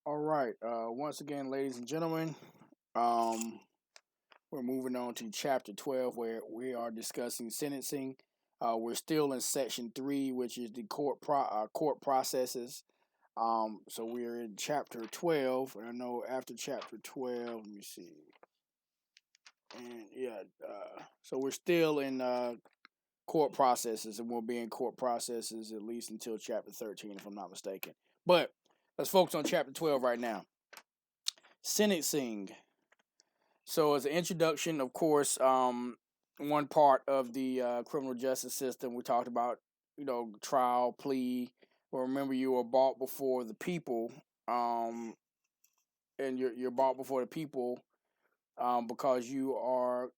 All right. Once again, ladies and gentlemen, um, we're moving on to chapter 12, where we are discussing sentencing. We're still in section 3, which is the court processes. So we're in chapter 12. And I know after chapter 12, let me see. And yeah, so we're still in court processes, and we'll be in court processes at least until chapter 13, if I'm not mistaken. But let's focus on chapter 12 right now. Sentencing. So, as an introduction, of course, one part of the criminal justice system, we talked about, trial, plea. Well, remember, you were brought before the people, and you're brought before the people because you are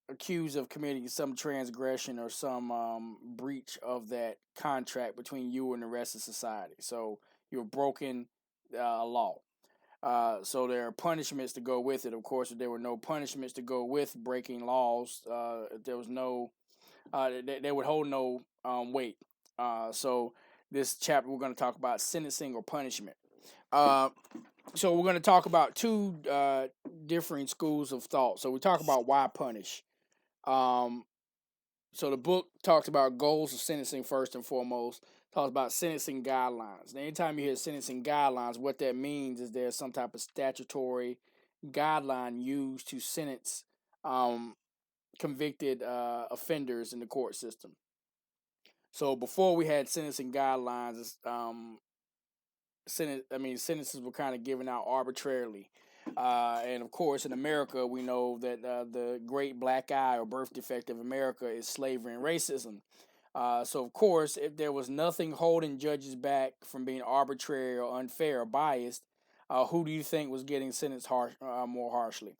accused of committing some transgression or some breach of that contract between you and the rest of society. So, you've broken a law. So there are punishments to go with it. Of course, if there were no punishments to go with breaking laws, there was no, they would hold no weight. So this chapter we're going to talk about sentencing or punishment. So we're going to talk about two different schools of thought. So we talk about why punish. Um, so the book talks about goals of sentencing first and foremost. Talks about sentencing guidelines. Now, anytime you hear sentencing guidelines, what that means is there's some type of statutory guideline used to sentence um, convicted offenders in the court system. So before we had sentencing guidelines, sentences were kind of given out arbitrarily. And of course, in America, we know that the great black eye or birth defect of America is slavery and racism. So, of course, if there was nothing holding judges back from being arbitrary or unfair or biased, who do you think was getting sentenced more harshly?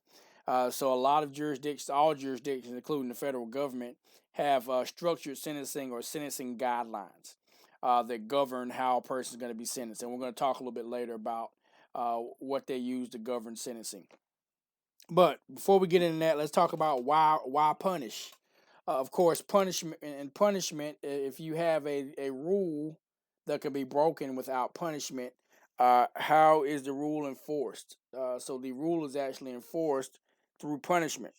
So, a lot of jurisdictions, all jurisdictions, including the federal government, have structured sentencing or sentencing guidelines that govern how a person is going to be sentenced. And we're going to talk a little bit later about what they use to govern sentencing. But before we get into that, let's talk about why punish. Of course, punishment. If you have a rule that can be broken without punishment, how is the rule enforced? So the rule is actually enforced through punishment.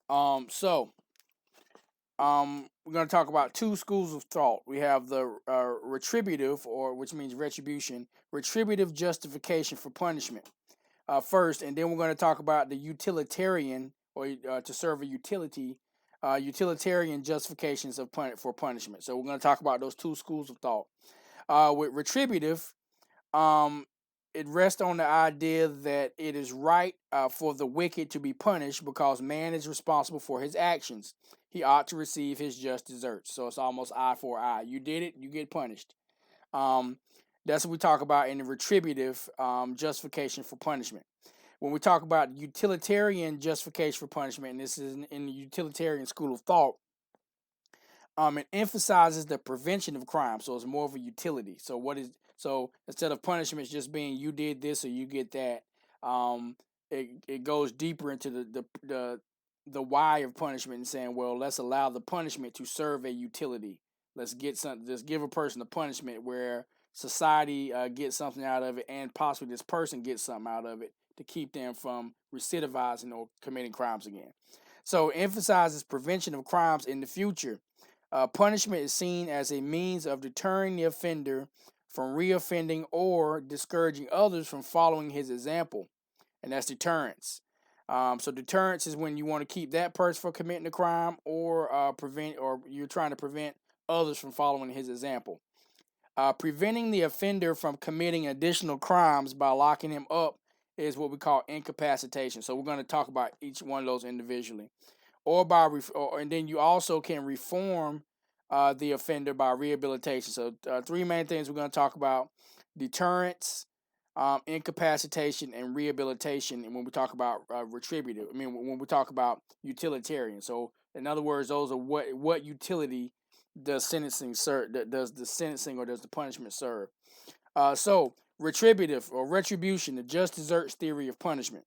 So we're going to talk about two schools of thought. We have the retributive, or which means retribution, retributive justification for punishment first, and then we're going to talk about the utilitarian, or to serve a utility, utilitarian justifications for punishment. So we're going to talk about those two schools of thought. With retributive, um, it rests on the idea that it is right for the wicked to be punished because man is responsible for his actions. He ought to receive his just deserts. So it's almost eye for eye. You did it, you get punished. Um, that's what we talk about in the retributive justification for punishment. When we talk about utilitarian justification for punishment, and this is in the utilitarian school of thought, it emphasizes the prevention of crime, so it's more of a utility. So instead of punishments just being you did this or you get that, it goes deeper into the why of punishment and saying, well, let's allow the punishment to serve a utility. Let's give a person a punishment where society gets something out of it, and possibly this person gets something out of it to keep them from recidivizing or committing crimes again. So it emphasizes prevention of crimes in the future. Punishment is seen as a means of deterring the offender from reoffending or discouraging others from following his example, and that's deterrence. So deterrence is when you want to keep that person from committing a crime, or you're trying to prevent others from following his example. Preventing the offender from committing additional crimes by locking him up is what we call incapacitation. So we're going to talk about each one of those individually. And then you also can reform the offender by rehabilitation. So three main things we're going to talk about: deterrence, incapacitation, and rehabilitation. And when we talk about retributive, when we talk about utilitarian. So in other words, those are what utility does sentencing serve? Does the sentencing or does the punishment serve? So retributive or retribution, the just desserts theory of punishment,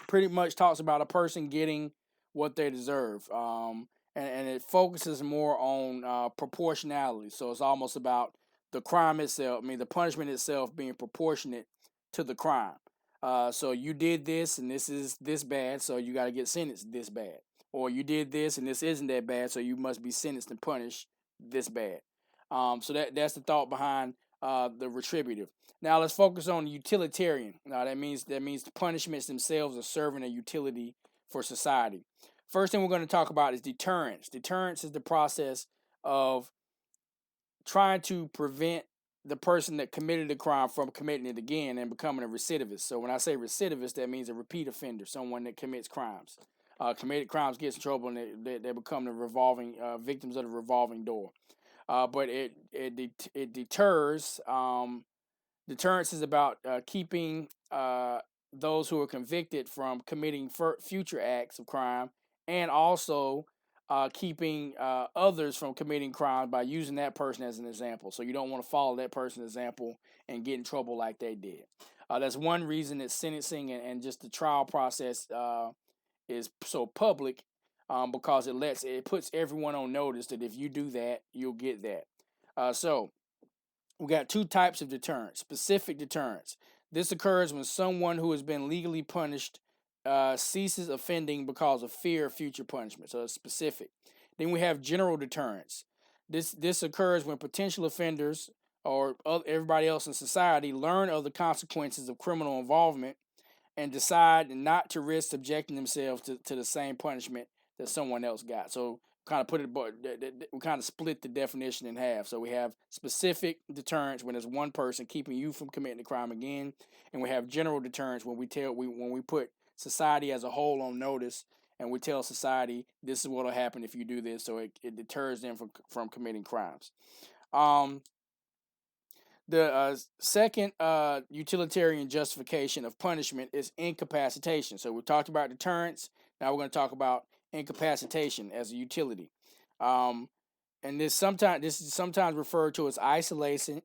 pretty much talks about a person getting what they deserve. And it focuses more on proportionality. So it's almost about the crime itself, I mean the punishment itself being proportionate to the crime. So you did this and this is this bad, so you got to get sentenced this bad. Or you did this and this isn't that bad, so you must be sentenced and punished this bad. So that's the thought behind the retributive. Now let's focus on utilitarian. Now that means the punishments themselves are serving a utility for society. First thing we're going to talk about is deterrence. Deterrence is the process of trying to prevent the person that committed the crime from committing it again and becoming a recidivist. So when I say recidivist, that means a repeat offender, someone that commits crimes. Committed crimes, gets in trouble, and they become the revolving victims of the revolving door. But it deters. Deterrence is about keeping those who are convicted from committing future acts of crime, and also keeping others from committing crime by using that person as an example. So you don't want to follow that person's example and get in trouble like they did. That's one reason that sentencing and just the trial process is so public, because it puts everyone on notice that if you do that, you'll get that. So we got two types of deterrence. Specific deterrence. This occurs when someone who has been legally punished ceases offending because of fear of future punishment. So it's specific. Then we have general deterrence. This occurs when potential offenders or everybody else in society learn of the consequences of criminal involvement and decide not to risk subjecting themselves to the same punishment that someone else got. So kind of we kind of split the definition in half. So we have specific deterrence when there's one person keeping you from committing a crime again, and we have general deterrence when we put society as a whole on notice, and we tell society this is what will happen if you do this, so it deters them from committing crimes. The second utilitarian justification of punishment is incapacitation. So we talked about deterrence. Now we're going to talk about incapacitation as a utility. And this is sometimes referred to as isolation,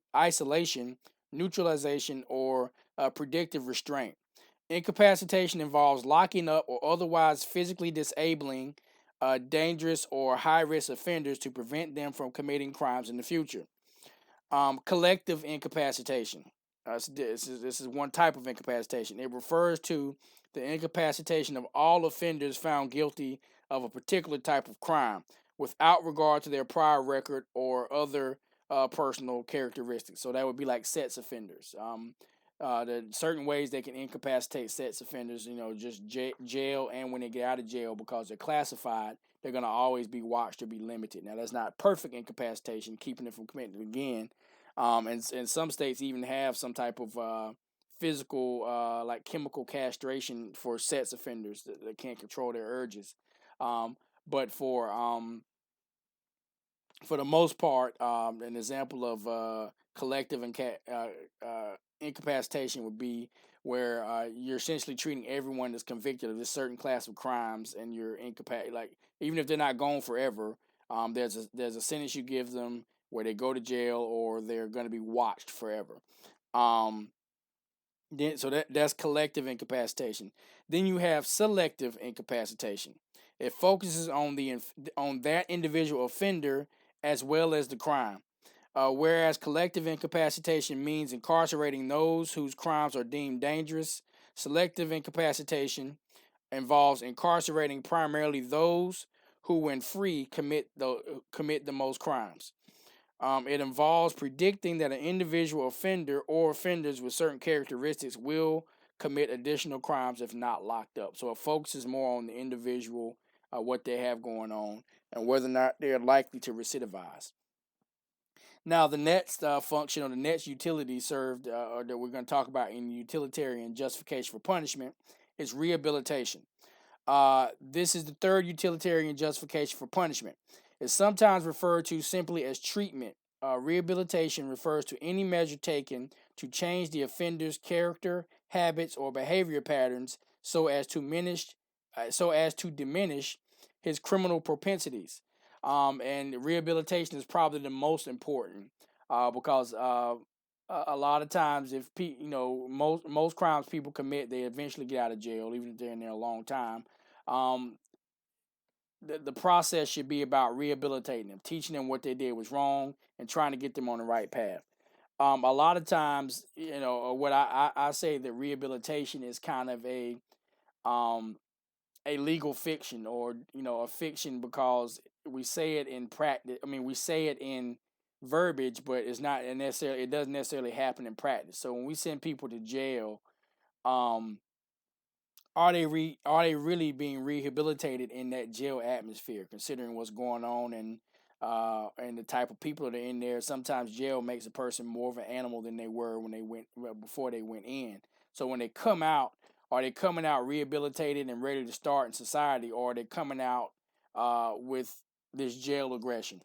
neutralization, or predictive restraint. Incapacitation involves locking up or otherwise physically disabling dangerous or high-risk offenders to prevent them from committing crimes in the future. Collective incapacitation. This is one type of incapacitation. It refers to the incapacitation of all offenders found guilty of a particular type of crime without regard to their prior record or other personal characteristics. So that would be like sex offenders. The certain ways they can incapacitate sex offenders, just jail, and when they get out of jail, because they're classified, they're going to always be watched or be limited. Now, that's not perfect incapacitation, keeping it from committing it again. And some states even have some type of physical, like chemical castration for sex offenders that can't control their urges. But for the most part, an example of collective incapacitation would be where you're essentially treating everyone that's convicted of this certain class of crimes, and you're incapacitated. Like, even if they're not gone forever, there's a sentence you give them where they go to jail or they're going to be watched forever. That's collective incapacitation. Then you have selective incapacitation. It focuses on that individual offender as well as the crime. Whereas collective incapacitation means incarcerating those whose crimes are deemed dangerous, selective incapacitation involves incarcerating primarily those who, when free, commit the most crimes. It involves predicting that an individual offender or offenders with certain characteristics will commit additional crimes if not locked up. So it focuses more on the individual, what they have going on, and whether or not they're likely to recidivize. Now, the next function or the next utility served, or that we're going to talk about in utilitarian justification for punishment, is rehabilitation. This is the third utilitarian justification for punishment. It's sometimes referred to simply as treatment. Rehabilitation refers to any measure taken to change the offender's character, habits, or behavior patterns so as to diminish his criminal propensities. And rehabilitation is probably the most important because a lot of times, if most crimes people commit, they eventually get out of jail, even if they're in there a long time. The process should be about rehabilitating them, teaching them what they did was wrong, and trying to get them on the right path. A lot of times, what I say that rehabilitation is kind of um, a legal fiction, or a fiction, because we say it in practice. I mean, we say it in verbiage, but it's not necessarily. It doesn't necessarily happen in practice. So when we send people to jail, um, are they really being rehabilitated in that jail atmosphere, considering what's going on, and the type of people that are in there? Sometimes jail makes a person more of an animal than they were when they went before they went in. So when they come out, are they coming out rehabilitated and ready to start in society, or are they coming out with this jail aggression,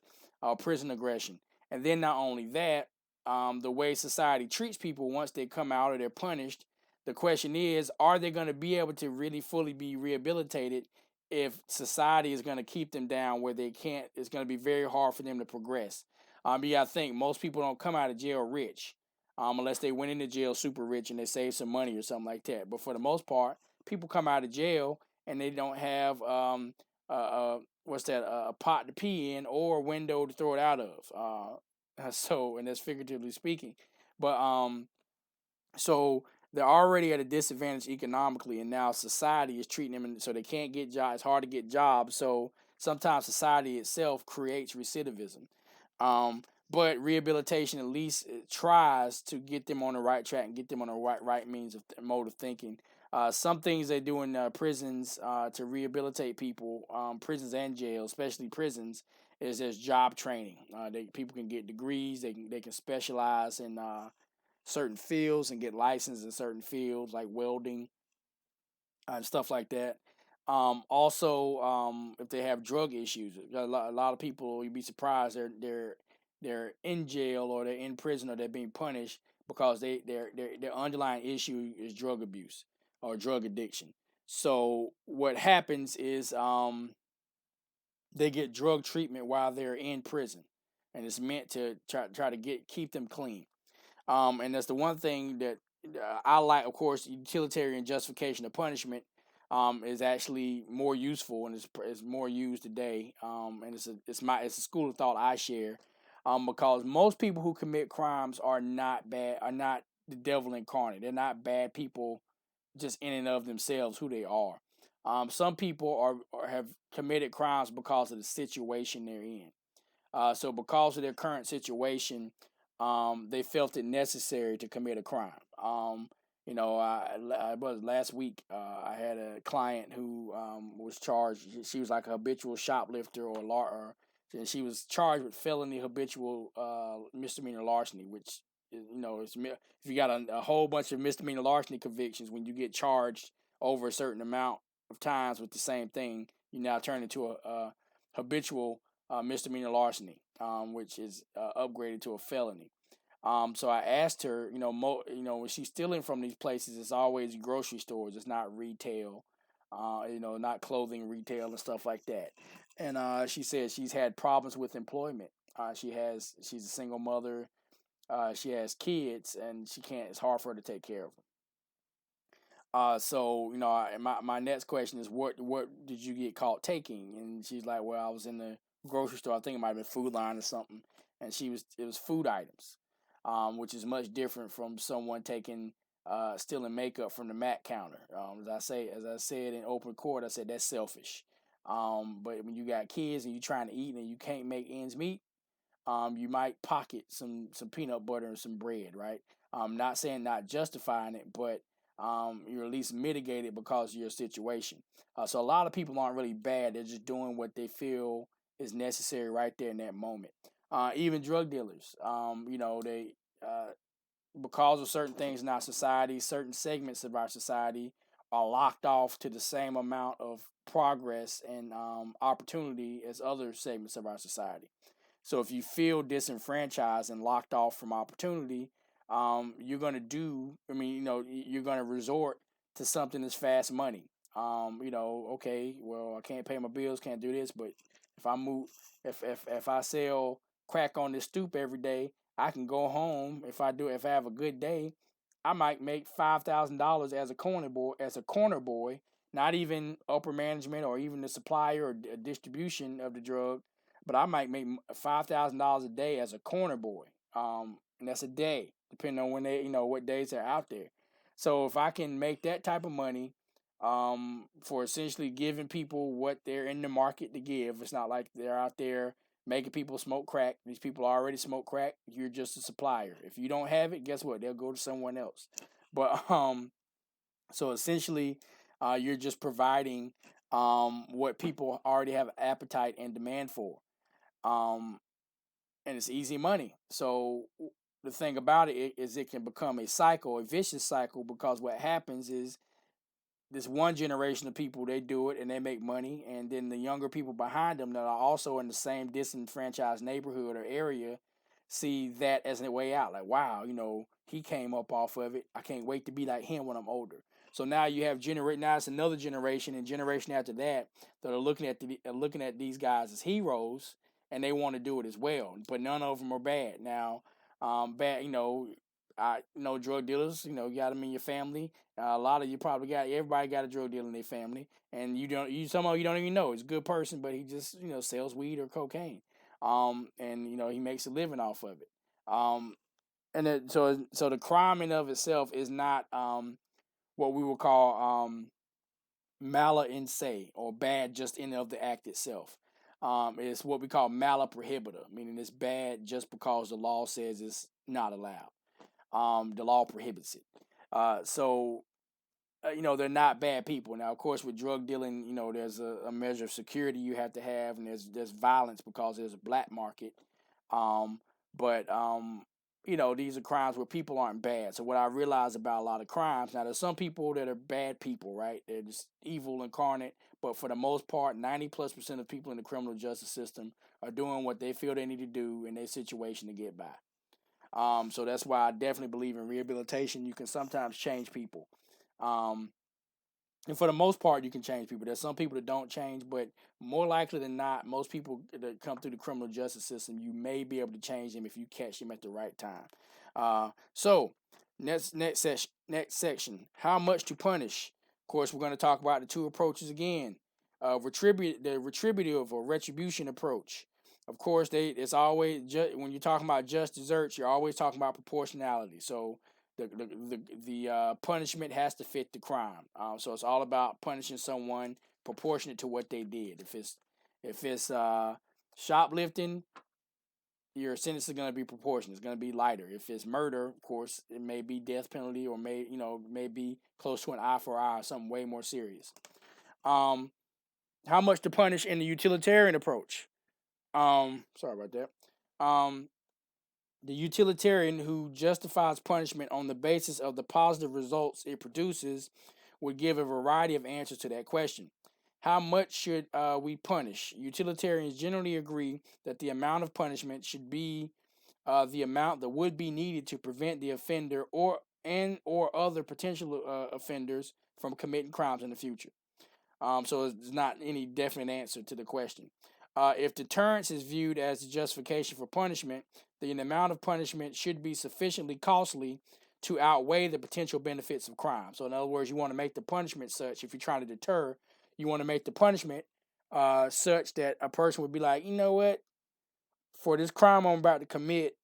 prison aggression? And then not only that, the way society treats people once they come out or they're punished, the question is, are they going to be able to really fully be rehabilitated if society is going to keep them down where they can't? It's going to be very hard for them to progress. Yeah, I think most people don't come out of jail rich, unless they went into jail super rich and they saved some money or something like that. But for the most part, people come out of jail and they don't have what's that, a pot to pee in or a window to throw it out of. And that's figuratively speaking. But so they're already at a disadvantage economically, and now society is treating them, so they can't get jobs. It's hard to get jobs, so sometimes society itself creates recidivism. Um, but rehabilitation at least tries to get them on the right track and get them on the right means of mode of thinking. Some things they do in prisons to rehabilitate people, prisons and jails, especially prisons, is there's job training. People can get degrees. They can specialize in certain fields and get licensed in certain fields like welding and stuff like that. Also, if they have drug issues, a lot of people, you'd be surprised, they're in jail or they're in prison or they're being punished because their underlying issue is drug abuse or drug addiction. So what happens is they get drug treatment while they're in prison, and it's meant to try to keep them clean. And that's the one thing that I like. Of course, utilitarian justification of punishment is actually more useful and is more used today. And it's a school of thought I share, because most people who commit crimes are not bad, are not the devil incarnate. They're not bad people just in and of themselves who they are. Some people have committed crimes because of the situation they're in. So because of their current situation, they felt it necessary to commit a crime. I was last week. I had a client who was charged. She was like a habitual shoplifter and she was charged with felony habitual misdemeanor larceny, which if you got a whole bunch of misdemeanor larceny convictions, when you get charged over a certain amount of times with the same thing, you now turn into a habitual misdemeanor larceny, which is upgraded to a felony. So I asked her, when she's stealing from these places, it's always grocery stores. It's not retail, not clothing retail and stuff like that. And she said she's had problems with employment. She's a single mother. She has kids, and she can't. It's hard for her to take care of them. So my next question is, what did you get caught taking? And she's like, well, I was in the grocery store. I think it might have been Food Line or something. And it was food items, which is much different from someone stealing makeup from the Mac counter. As I said in open court, I said that's selfish. But when you got kids and you're trying to eat and you can't make ends meet, you might pocket some peanut butter and some bread, right? Not saying not justifying it, but you're at least mitigated because of your situation. So a lot of people aren't really bad; they're just doing what they feel is necessary right there in that moment. Even drug dealers, they because of certain things in our society, certain segments of our society are locked off to the same amount of progress and opportunity as other segments of our society. So if you feel disenfranchised and locked off from opportunity, you're gonna you're gonna resort to something that's fast money. Okay, well, I can't pay my bills, can't do this, but if I move, if I sell crack on this stoop every day, I can go home. If I have a good day, I might make $5,000 as a corner boy, not even upper management or even the supplier or distribution of the drug, but I might make $5,000 a day as a corner boy. and that's a day, depending on when they, what days they're out there. So if I can make that type of money, for essentially giving people what they're in the market to give, it's not like they're out there making people smoke crack. These people already smoke crack. You're just a supplier. If you don't have it, guess what? They'll go to someone else. But so essentially, you're just providing what people already have appetite and demand for. Um, and it's easy money. So the thing about it is it can become a cycle, a vicious cycle, because what happens is this one generation of people, they do it and they make money, and then the younger people behind them that are also in the same disenfranchised neighborhood or area see that as a way out. Like, wow, he came up off of it. I can't wait to be like him when I'm older. So now you have now it's another generation and generation after that that are looking at these guys as heroes, and they want to do it as well. But none of them are bad. Now, bad, I know drug dealers. You got them in your family. A lot of you probably everybody got a drug dealer in their family, and somehow you don't even know. He's a good person, but he just sells weed or cocaine, and he makes a living off of it. So the crime in of itself is not what we would call mala in se, or bad just in of the act itself. It's what we call mala prohibita, meaning it's bad just because the law says it's not allowed. The law prohibits it. They're not bad people. Now, of course, with drug dealing, there's a measure of security you have to have, and there's violence because there's a black market. Um, but these are crimes where people aren't bad. So what I realize about a lot of crimes, now there's some people that are bad people, right? They're just evil incarnate. But for the most part, 90+% of people in the criminal justice system are doing what they feel they need to do in their situation to get by. So that's why I definitely believe in rehabilitation. You can sometimes change people. Um, and for the most part, you can change people. There's some people that don't change, but more likely than not, most people that come through the criminal justice system, you may be able to change them if you catch them at the right time. So next section, how much to punish? Of course, we're going to talk about the two approaches again. The retributive or retribution approach. Of course, it's always when you're talking about just desserts, you're always talking about proportionality. So the punishment has to fit the crime. So it's all about punishing someone proportionate to what they did. If it's shoplifting, your sentence is going to be proportionate. It's going to be lighter. If it's murder, of course, it may be death penalty, or may be close to an eye for eye, or something way more serious. How much to punish in the utilitarian approach? Sorry about that. The utilitarian, who justifies punishment on the basis of the positive results it produces, would give a variety of answers to that question. How much should we punish? Utilitarians generally agree that the amount of punishment should be the amount that would be needed to prevent the offender or other potential offenders from committing crimes in the future. So it's not any definite answer to the question. If deterrence is viewed as a justification for punishment, then the amount of punishment should be sufficiently costly to outweigh the potential benefits of crime. So in other words, you want to make the punishment such, if you're trying to deter, you want to make the punishment such that a person would be like, you know what, for this crime I'm about to commit,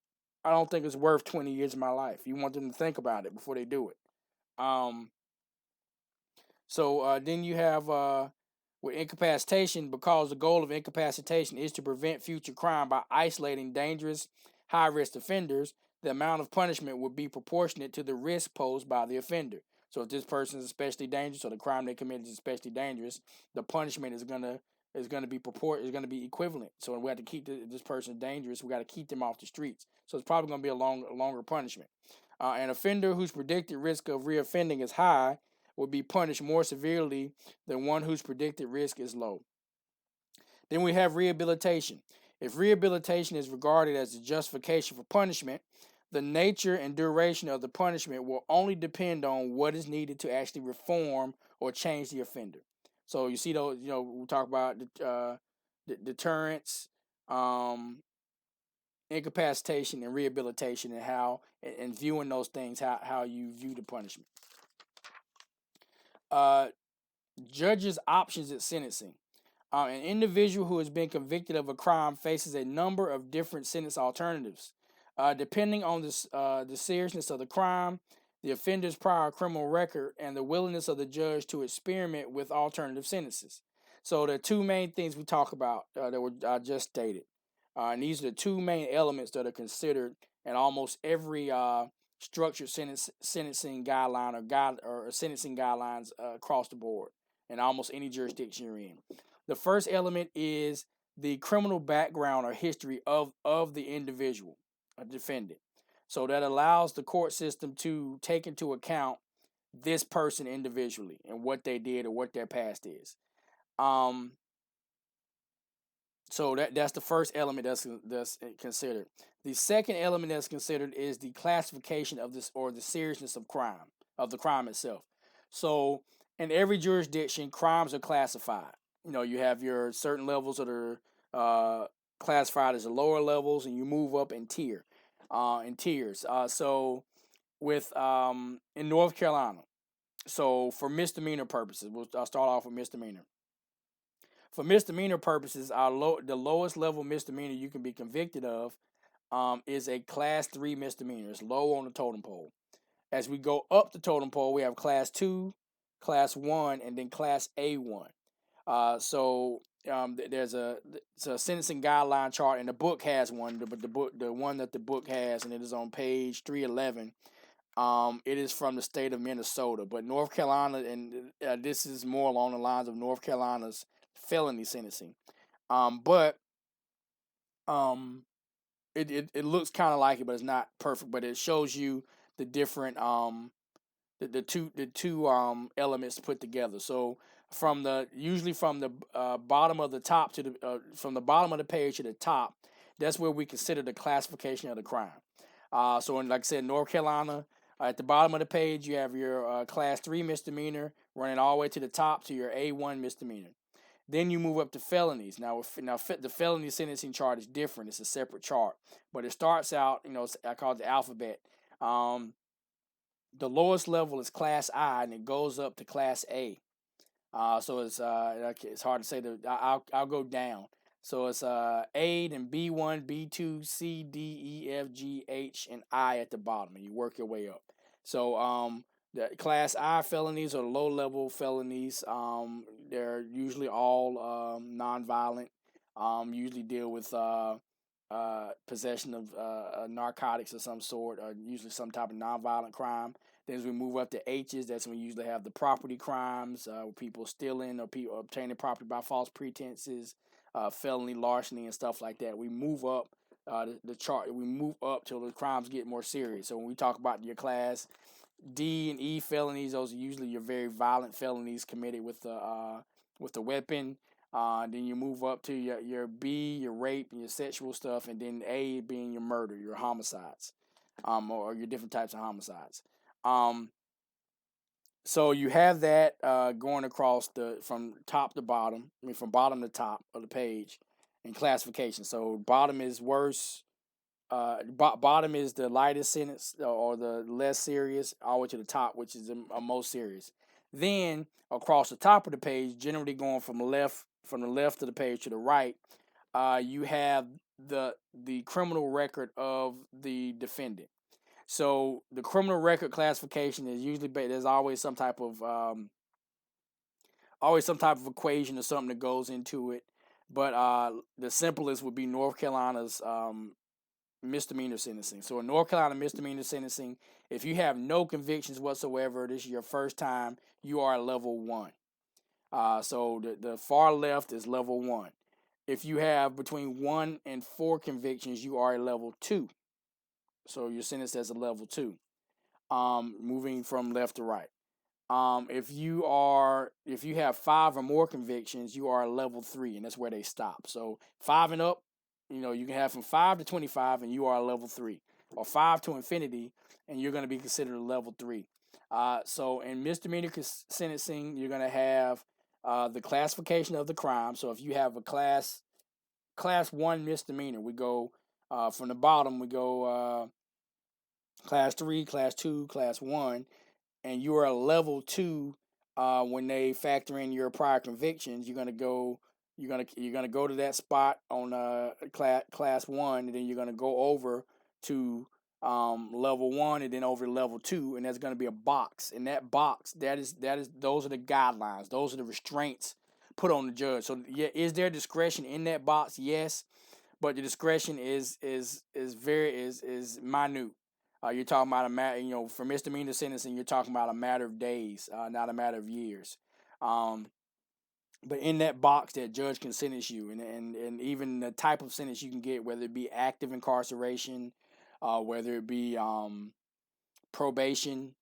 I don't think it's worth 20 years of my life. You want them to think about it before they do it. So then you have with incapacitation, because the goal of incapacitation is to prevent future crime by isolating dangerous, high-risk offenders, the amount of punishment would be proportionate to the risk posed by the offender. So if this person is especially dangerous, or the crime they committed is especially dangerous, the punishment is gonna be equivalent. So we have to keep this person dangerous. We got to keep them off the streets. So it's probably gonna be a longer punishment. An offender whose predicted risk of reoffending is high will be punished more severely than one whose predicted risk is low. Then we have rehabilitation. If rehabilitation is regarded as a justification for punishment, the nature and duration of the punishment will only depend on what is needed to actually reform or change the offender. So you see those, we talk about deterrence, incapacitation, and rehabilitation, and how, and viewing those things, how you view the punishment. Judges' options at sentencing. An individual who has been convicted of a crime faces a number of different sentence alternatives. Depending on the seriousness of the crime, the offender's prior criminal record, and the willingness of the judge to experiment with alternative sentences. So the two main things we talk about that were just stated, and these are the two main elements that are considered in almost every structured sentencing guideline or sentencing guidelines across the board in almost any jurisdiction you're in. The first element is the criminal background or history of the individual, a defendant. So that allows the court system to take into account this person individually and what they did or what their past is. Um, so that's the first element that's considered. The second element that's considered is the classification of this or the seriousness of the crime itself. So in every jurisdiction, crimes are classified. You have your certain levels that are classified as the lower levels, and you move up in tiers. So with in North Carolina, so for misdemeanor purposes, I'll start off with misdemeanor. For misdemeanor purposes, the lowest level misdemeanor you can be convicted of is a class 3 misdemeanor. It's low on the totem pole. As we go up the totem pole, we have class 2, class 1, and then class A1. There's a sentencing guideline chart, and the book has one. The one that the book has, and it is on page 311. It is from the state of Minnesota, but North Carolina, and this is more along the lines of North Carolina's felony sentencing. But it looks kind of like it, but it's not perfect. But it shows you the different the two elements put together. So usually from the bottom of the top to the from the bottom of the page to the top, that's where we consider the classification of the crime. So like I said, North Carolina, at the bottom of the page, you have your class 3 misdemeanor running all the way to the top to your A1 misdemeanor. Then you move up to felonies. Now the felony sentencing chart is different. It's a separate chart, but it starts out, I call it the alphabet. The lowest level is class I, and it goes up to class A. So it's hard to say. I'll go down. So it's A, then B1, B2, C, D, E, F, G, H, and I at the bottom, and you work your way up. So the class I felonies are low level felonies. They're usually all nonviolent. Usually deal with possession of narcotics of some sort, or usually some type of nonviolent crime. Then as we move up to H's, that's when we usually have the property crimes, people stealing or people obtaining property by false pretenses, felony larceny and stuff like that. We move up the chart. We move up till the crimes get more serious. So when we talk about your class D and E felonies, those are usually your very violent felonies committed with the weapon. Then you move up to your B, your rape, and your sexual stuff, and then A being your murder, your homicides, or your different types of homicides. So you have that going across from top to bottom. I mean, from bottom to top of the page, in classification. So bottom is worse. Bottom is the lightest sentence or the less serious, all the way to the top, which is the most serious. Then across the top of the page, generally going from the left of the page to the right, you have the criminal record of the defendant. So the criminal record classification is usually there's always some type of equation or something that goes into it. But the simplest would be North Carolina's misdemeanor sentencing. So in North Carolina misdemeanor sentencing, if you have no convictions whatsoever, this is your first time, you are level 1. So the far left is level 1. If you have between 1 and 4 convictions, you are a level 2. So you're sentenced as a level 2. Moving from left to right. If you have 5 or more convictions, you are a level 3, and that's where they stop. So 5 and up, you can have from 5 to 25, and you are a level 3, or 5 to infinity, and you're going to be considered a level 3. So in misdemeanor sentencing, you're going to have the classification of the crime. So if you have a class 1 misdemeanor, we go from the bottom. We go class 3, class 2, class 1, and you are a level 2. When they factor in your prior convictions, you're gonna go to that spot on class 1, and then you're gonna go over to level 1 and then over to level 2, and there's going to be a box. In that box, that is those are the guidelines, those are the restraints put on the judge. So yeah, is there discretion in that box? Yes, but the discretion is minute. You're talking about a matter, for misdemeanor sentencing, you're talking about a matter of days, not a matter of years. Um, but in that box, that judge can sentence you, and even the type of sentence you can get, whether it be active incarceration, whether it be probation,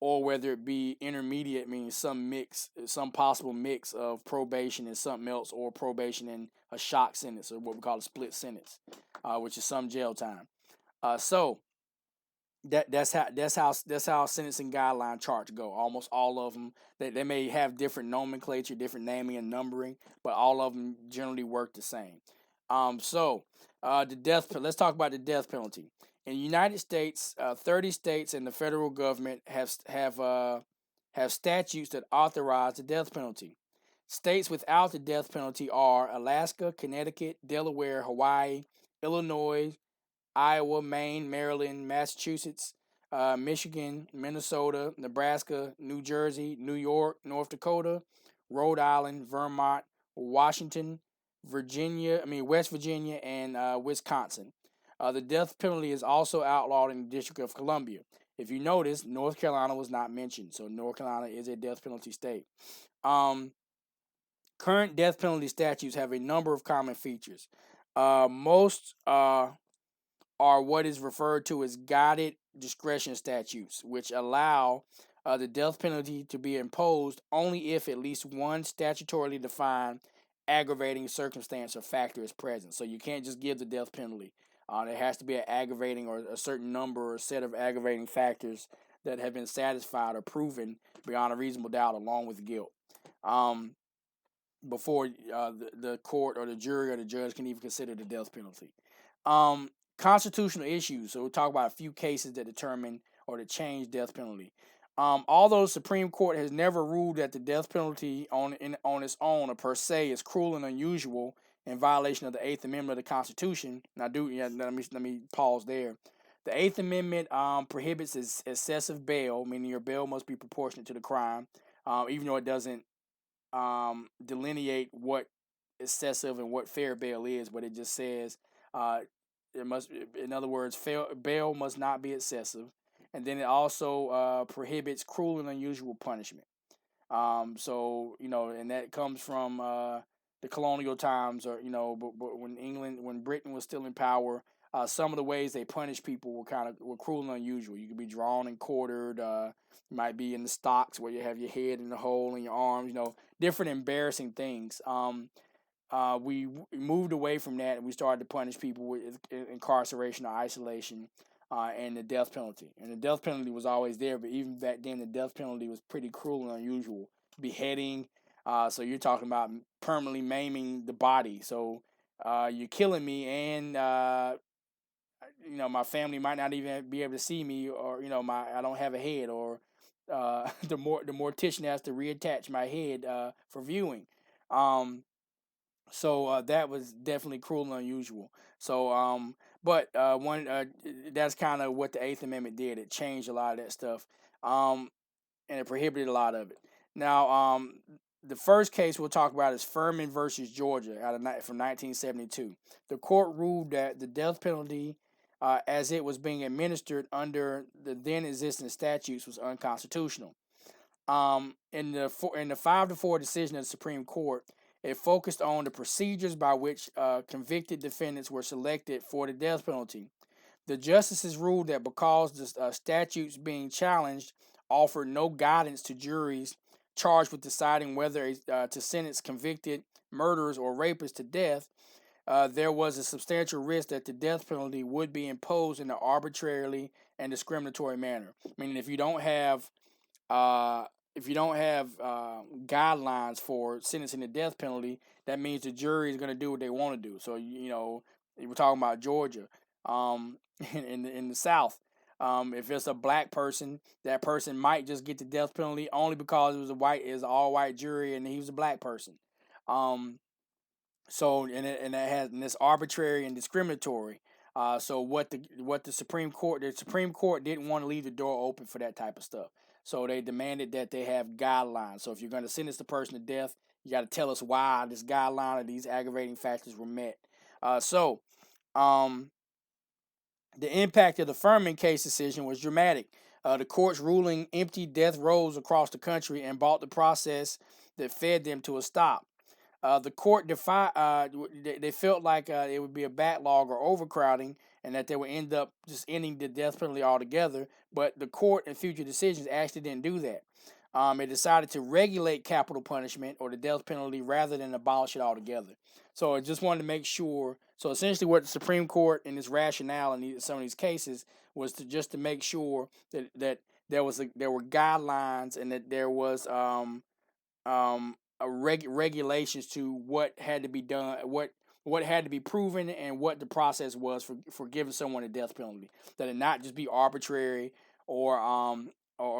or whether it be intermediate, meaning some possible mix of probation and something else, or probation and a shock sentence, or what we call a split sentence, which is some jail time. So that's how sentencing guideline charts go. Almost all of them, they may have different nomenclature, different naming and numbering, but all of them generally work the same. The death. Let's talk about the death penalty. In the United States, 30 states and the federal government have statutes that authorize the death penalty. States without the death penalty are Alaska, Connecticut, Delaware, Hawaii, Illinois, Iowa, Maine, Maryland, Massachusetts, Michigan, Minnesota, Nebraska, New Jersey, New York, North Dakota, Rhode Island, Vermont, Washington, West Virginia, and Wisconsin. The death penalty is also outlawed in the District of Columbia. If you notice, North Carolina was not mentioned, so North Carolina is a death penalty state. Um, Current death penalty statutes have a number of common features. Most are what is referred to as guided discretion statutes, which allow the death penalty to be imposed only if at least one statutorily defined aggravating circumstance or factor is present. So you can't just give the death penalty. There has to be an aggravating or a certain number or set of aggravating factors that have been satisfied or proven beyond a reasonable doubt, along with guilt. Before the court or the jury or the judge can even consider the death penalty. Constitutional issues. So we'll talk about a few cases that determine or that change death penalty. Although the Supreme Court has never ruled that the death penalty on its own or per se is cruel and unusual in violation of the Eighth Amendment of the Constitution. Let me pause there. The Eighth Amendment prohibits excessive bail, meaning your bail must be proportionate to the crime, even though it doesn't delineate what excessive and what fair bail is, but it just says it must, in other words, bail must not be excessive, and then it also prohibits cruel and unusual punishment. And that comes from the colonial times, or but when Britain was still in power, some of the ways they punished people were cruel and unusual. You could be drawn and quartered. You might be in the stocks where you have your head in the hole in your arms. Different embarrassing things. We moved away from that, and we started to punish people with incarceration or isolation, and the death penalty. And the death penalty was always there, but even back then, the death penalty was pretty cruel and unusual. Beheading, so you're talking about permanently maiming the body. So you're killing me, and my family might not even be able to see me, or I don't have a head, or the mortician has to reattach my head for viewing. So that was definitely cruel and unusual. So, that's kind of what the Eighth Amendment did. It changed a lot of that stuff, and it prohibited a lot of it. Now, the first case we'll talk about is Furman versus Georgia from 1972. The court ruled that the death penalty, as it was being administered under the then existing statutes, was unconstitutional. In the 5-4 decision of the Supreme Court, it focused on the procedures by which convicted defendants were selected for the death penalty. The justices ruled that because the statutes being challenged offered no guidance to juries charged with deciding whether to sentence convicted murderers or rapists to death, there was a substantial risk that the death penalty would be imposed in an arbitrarily and discriminatory manner. Meaning, if you don't have guidelines for sentencing the death penalty, that means the jury is going to do what they want to do. So we're talking about Georgia, in the South. If it's a black person, that person might just get the death penalty only because it was an all white jury and he was a black person. So and that has, and it's arbitrary and discriminatory. So what the Supreme Court didn't want to leave the door open for that type of stuff. So they demanded that they have guidelines. So if you're going to sentence the person to death, you got to tell us why this guideline or these aggravating factors were met. So um, the impact of the Furman case decision was dramatic. The court's ruling emptied death rows across the country and brought the process that fed them to a stop. The court they felt like it would be a backlog or overcrowding, and that they would end up just ending the death penalty altogether. But the court in future decisions actually didn't do that. It decided to regulate capital punishment or the death penalty rather than abolish it altogether. So it just wanted to make sure. So essentially, what the Supreme Court in its rationale in some of these cases was to make sure that there were guidelines and that there was regulations to what had to be done, what had to be proven, and what the process was for giving someone a death penalty. That it not just be arbitrary or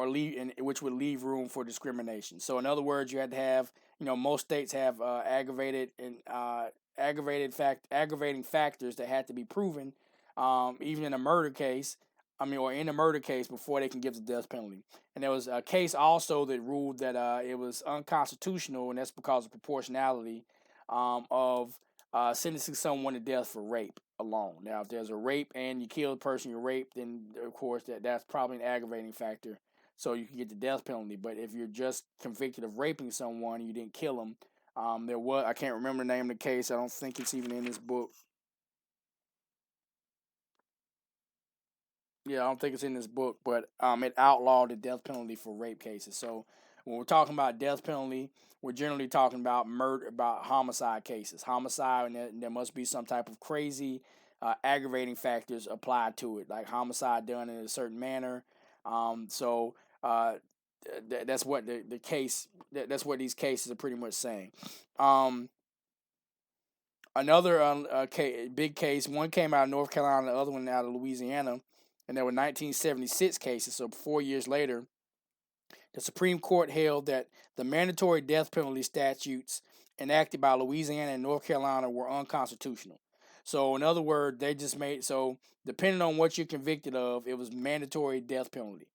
leave, and which would leave room for discrimination. So in other words, you had to have, most states have aggravating factors that had to be proven, even in a murder case. Or in a murder case before they can give the death penalty. And there was a case also that ruled that it was unconstitutional, and that's because of proportionality of sentencing someone to death for rape alone. Now, if there's a rape and you kill the person you raped, then of course that's probably an aggravating factor, so you can get the death penalty. But if you're just convicted of raping someone and you didn't kill them, I can't remember the name of the case. I don't think it's even in this book. Yeah, I don't think it's in this book, but it outlawed the death penalty for rape cases. So when we're talking about death penalty, we're generally talking about murder, about homicide cases. Homicide, and there must be some type of crazy aggravating factors applied to it, like homicide done in a certain manner. So that's what the case. That's what these cases are pretty much saying. Um, Another big case. One came out of North Carolina, the other one out of Louisiana, and there were 1976 cases. So 4 years later, the Supreme Court held that the mandatory death penalty statutes enacted by Louisiana and North Carolina were unconstitutional. So in other words, they just made so depending on what you're convicted of, it was mandatory death penalty.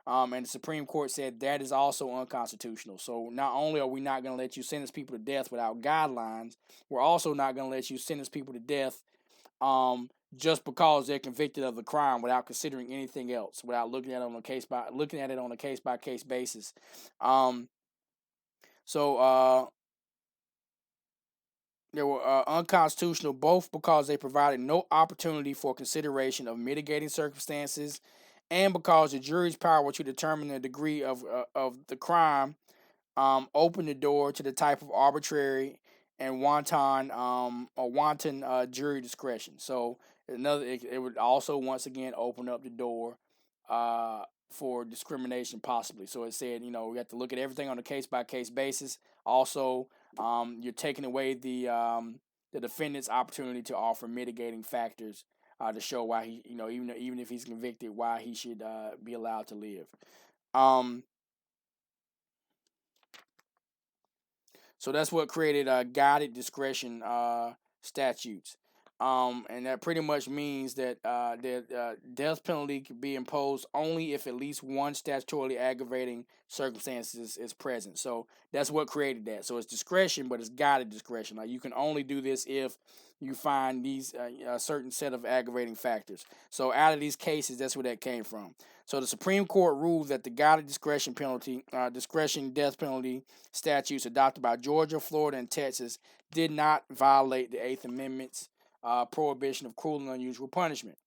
And the Supreme Court said that is also unconstitutional. So not only are we not going to let you sentence people to death without guidelines, we're also not going to let you sentence people to death just because they're convicted of the crime without considering anything else, without looking at it on a case by case basis. Um, so they were unconstitutional both because they provided no opportunity for consideration of mitigating circumstances, and because the jury's power to determine the degree of the crime opened the door to the type of arbitrary and wanton jury discretion. So it would also once again open up the door for discrimination possibly. So it said, we have to look at everything on a case by case basis. Also, you're taking away the defendant's opportunity to offer mitigating factors to show why he, even if he's convicted, why he should be allowed to live. So that's what created guided discretion statutes. And that pretty much means that the death penalty can be imposed only if at least one statutorily aggravating circumstance is present. So that's what created that. So it's discretion, but it's guided discretion. Like you can only do this if you find these a certain set of aggravating factors. So out of these cases, that's where that came from. So the Supreme Court ruled that the guided discretion death penalty statutes adopted by Georgia, Florida, and Texas did not violate the Eighth Amendment's prohibition of cruel and unusual punishment.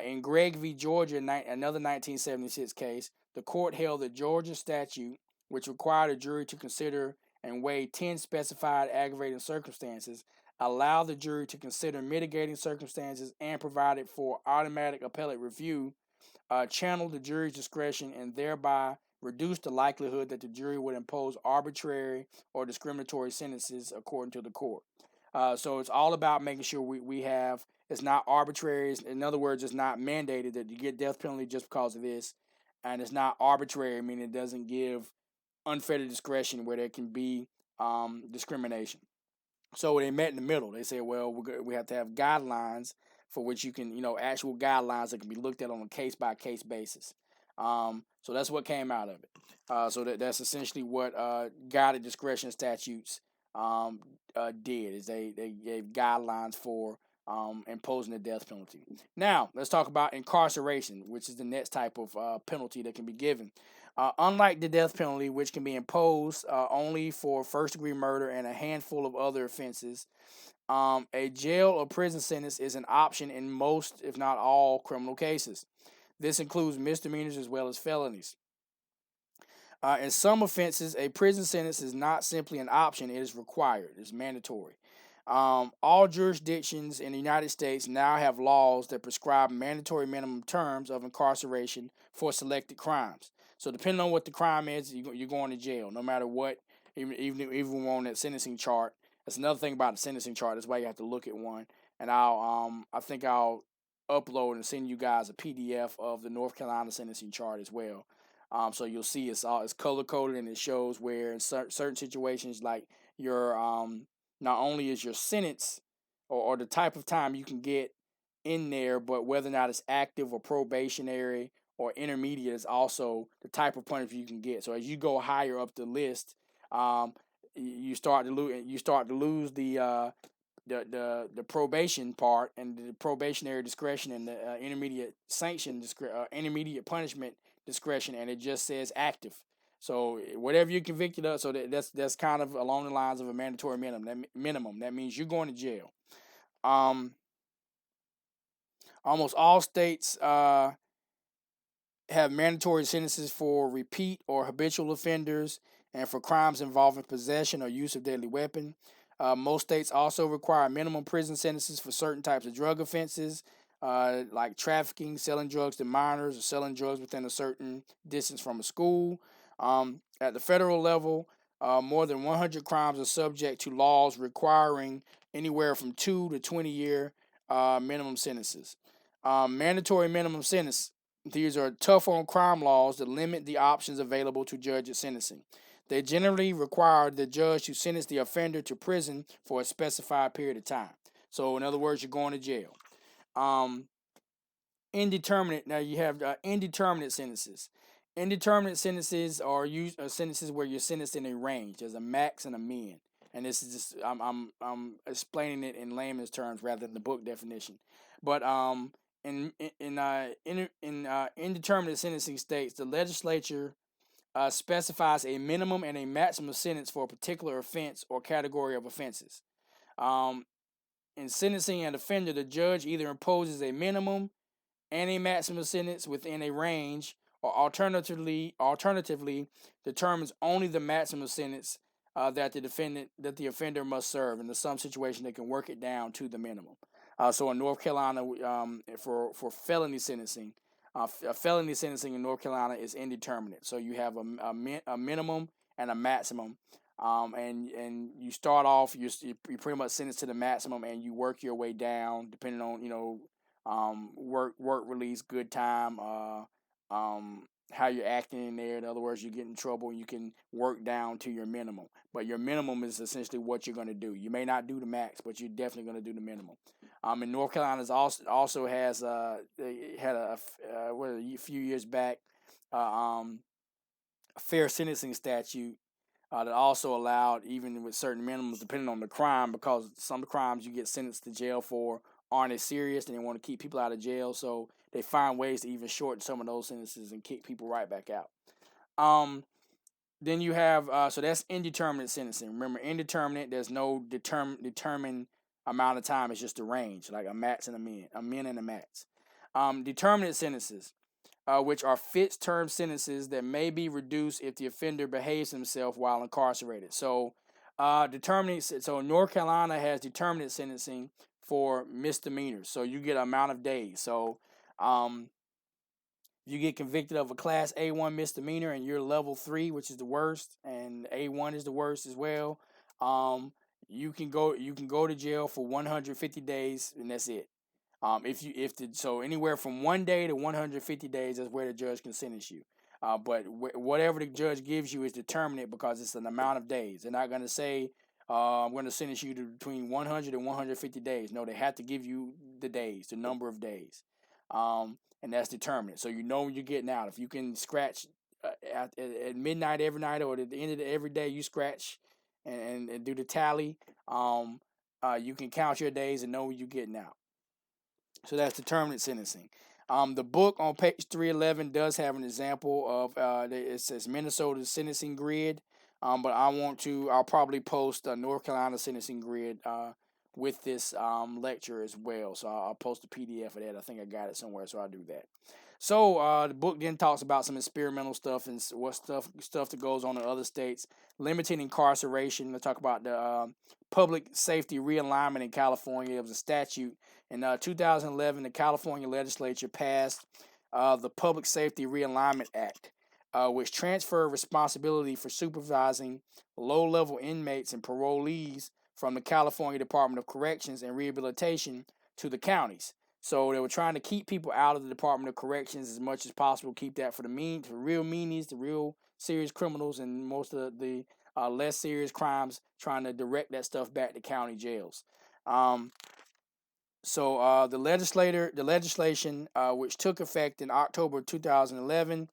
In Gregg v. Georgia, another 1976 case, the court held that Georgia statute, which required a jury to consider and weigh 10 specified aggravating circumstances, allowed the jury to consider mitigating circumstances and provided for automatic appellate review, channeled the jury's discretion and thereby reduced the likelihood that the jury would impose arbitrary or discriminatory sentences according to the court. So it's all about making sure we have, it's not arbitrary. In other words, it's not mandated that you get death penalty just because of this. And it's not arbitrary, meaning it doesn't give unfettered discretion where there can be discrimination. So they met in the middle. They said, well, we have to have guidelines, for which you can, actual guidelines that can be looked at on a case by case basis. So that's what came out of it. So that's essentially what guided discretion statutes did, is they gave guidelines for imposing the death penalty. Now let's talk about incarceration, which is the next type of penalty that can be given. Unlike the death penalty, which can be imposed only for first-degree murder and a handful of other offenses, a jail or prison sentence is an option in most, if not all, criminal cases. This includes misdemeanors as well as felonies. In some offenses, a prison sentence is not simply an option, it is required, it's mandatory. All jurisdictions in the United States now have laws that prescribe mandatory minimum terms of incarceration for selected crimes. So depending on what the crime is, you're going to jail, no matter what, even on that sentencing chart. That's another thing about the sentencing chart. That's why you have to look at one. And I think I'll upload and send you guys a PDF of the North Carolina sentencing chart as well. So you'll see it's color coded, and it shows where in certain situations, like your not only is your sentence or the type of time you can get in there, but whether or not it's active or probationary or intermediate is also the type of punishment you can get. So as you go higher up the list, you start to lose the probation part and the probationary discretion and the intermediate sanction intermediate punishment discretion, and it just says active. So whatever you're convicted of, so that's kind of along the lines of a mandatory minimum. That means you're going to jail. Almost all states have mandatory sentences for repeat or habitual offenders and for crimes involving possession or use of deadly weapon. Most states also require minimum prison sentences for certain types of drug offenses, like trafficking, selling drugs to minors, or selling drugs within a certain distance from a school. At the federal level, more than 100 crimes are subject to laws requiring anywhere from 2 to 20-year minimum sentences. Mandatory minimum sentence. These are tough on crime laws that limit the options available to judges sentencing. They generally require the judge to sentence the offender to prison for a specified period of time. So, in other words, you're going to jail. Indeterminate. Now you have indeterminate sentences. Indeterminate sentences are sentences where you're sentenced in a range. There's a max and a min, and this is just I'm explaining it in layman's terms rather than the book definition. But in indeterminate sentencing states, the legislature specifies a minimum and a maximum sentence for a particular offense or category of offenses. In sentencing an offender, the judge either imposes a minimum and a maximum sentence within a range, or alternatively determines only the maximum sentence that the offender must serve. In some situation, they can work it down to the minimum. So in North Carolina, for felony sentencing, felony sentencing in North Carolina is indeterminate. So you have a minimum and a maximum, and you start off you're pretty much sentenced to the maximum, and you work your way down depending on work release, good time, how you're acting in there. In other words, you get in trouble, you can work down to your minimum. But your minimum is essentially what you're going to do. You may not do the max, but you're definitely going to do the minimum. And North Carolina also has they had a few years back a fair sentencing statute that also allowed, even with certain minimums, depending on the crime, because some crimes you get sentenced to jail for aren't as serious, and they want to keep people out of jail, so they find ways to even shorten some of those sentences and kick people right back out. Then you have so that's indeterminate sentencing. Remember, indeterminate, there's no determined amount of time. It's just a range, like a max and a min and a max. Determinate sentences, which are fixed term sentences that may be reduced if the offender behaves himself while incarcerated. So North Carolina has determinate sentencing for misdemeanors. So you get an amount of days. So you get convicted of a class A1 misdemeanor and you're level 3, which is the worst, and A1 is the worst as well. You can go to jail for 150 days, and that's it. So anywhere from 1 day to 150 days is where the judge can sentence you. But whatever the judge gives you is determinate because it's an amount of days. They're not going to say I'm going to sentence you to between 100 and 150 days. No, they have to give you the days, the number of days, and that's determined. So you know when you're getting out. If you can scratch at midnight every night, or at the end of every day you scratch and do the tally, you can count your days and know when you're getting out. So that's determinate sentencing. The book on page 311 does have an example of it says Minnesota's sentencing grid, but I'll probably post a North Carolina sentencing grid with this lecture as well. So I'll post a PDF of that. I think I got it somewhere, so I'll do that. So the book then talks about some experimental stuff and what stuff that goes on in other states, limiting incarceration. They talk about the public safety realignment in California. It was a statute in 2011. The California legislature passed the Public Safety Realignment Act, which transferred responsibility for supervising low-level inmates and parolees from the California Department of Corrections and Rehabilitation to the counties. So they were trying to keep people out of the Department of Corrections as much as possible, keep that for the real meanies, the real serious criminals, and most of the less serious crimes, trying to direct that stuff back to county jails. The legislation, which took effect in October 2011,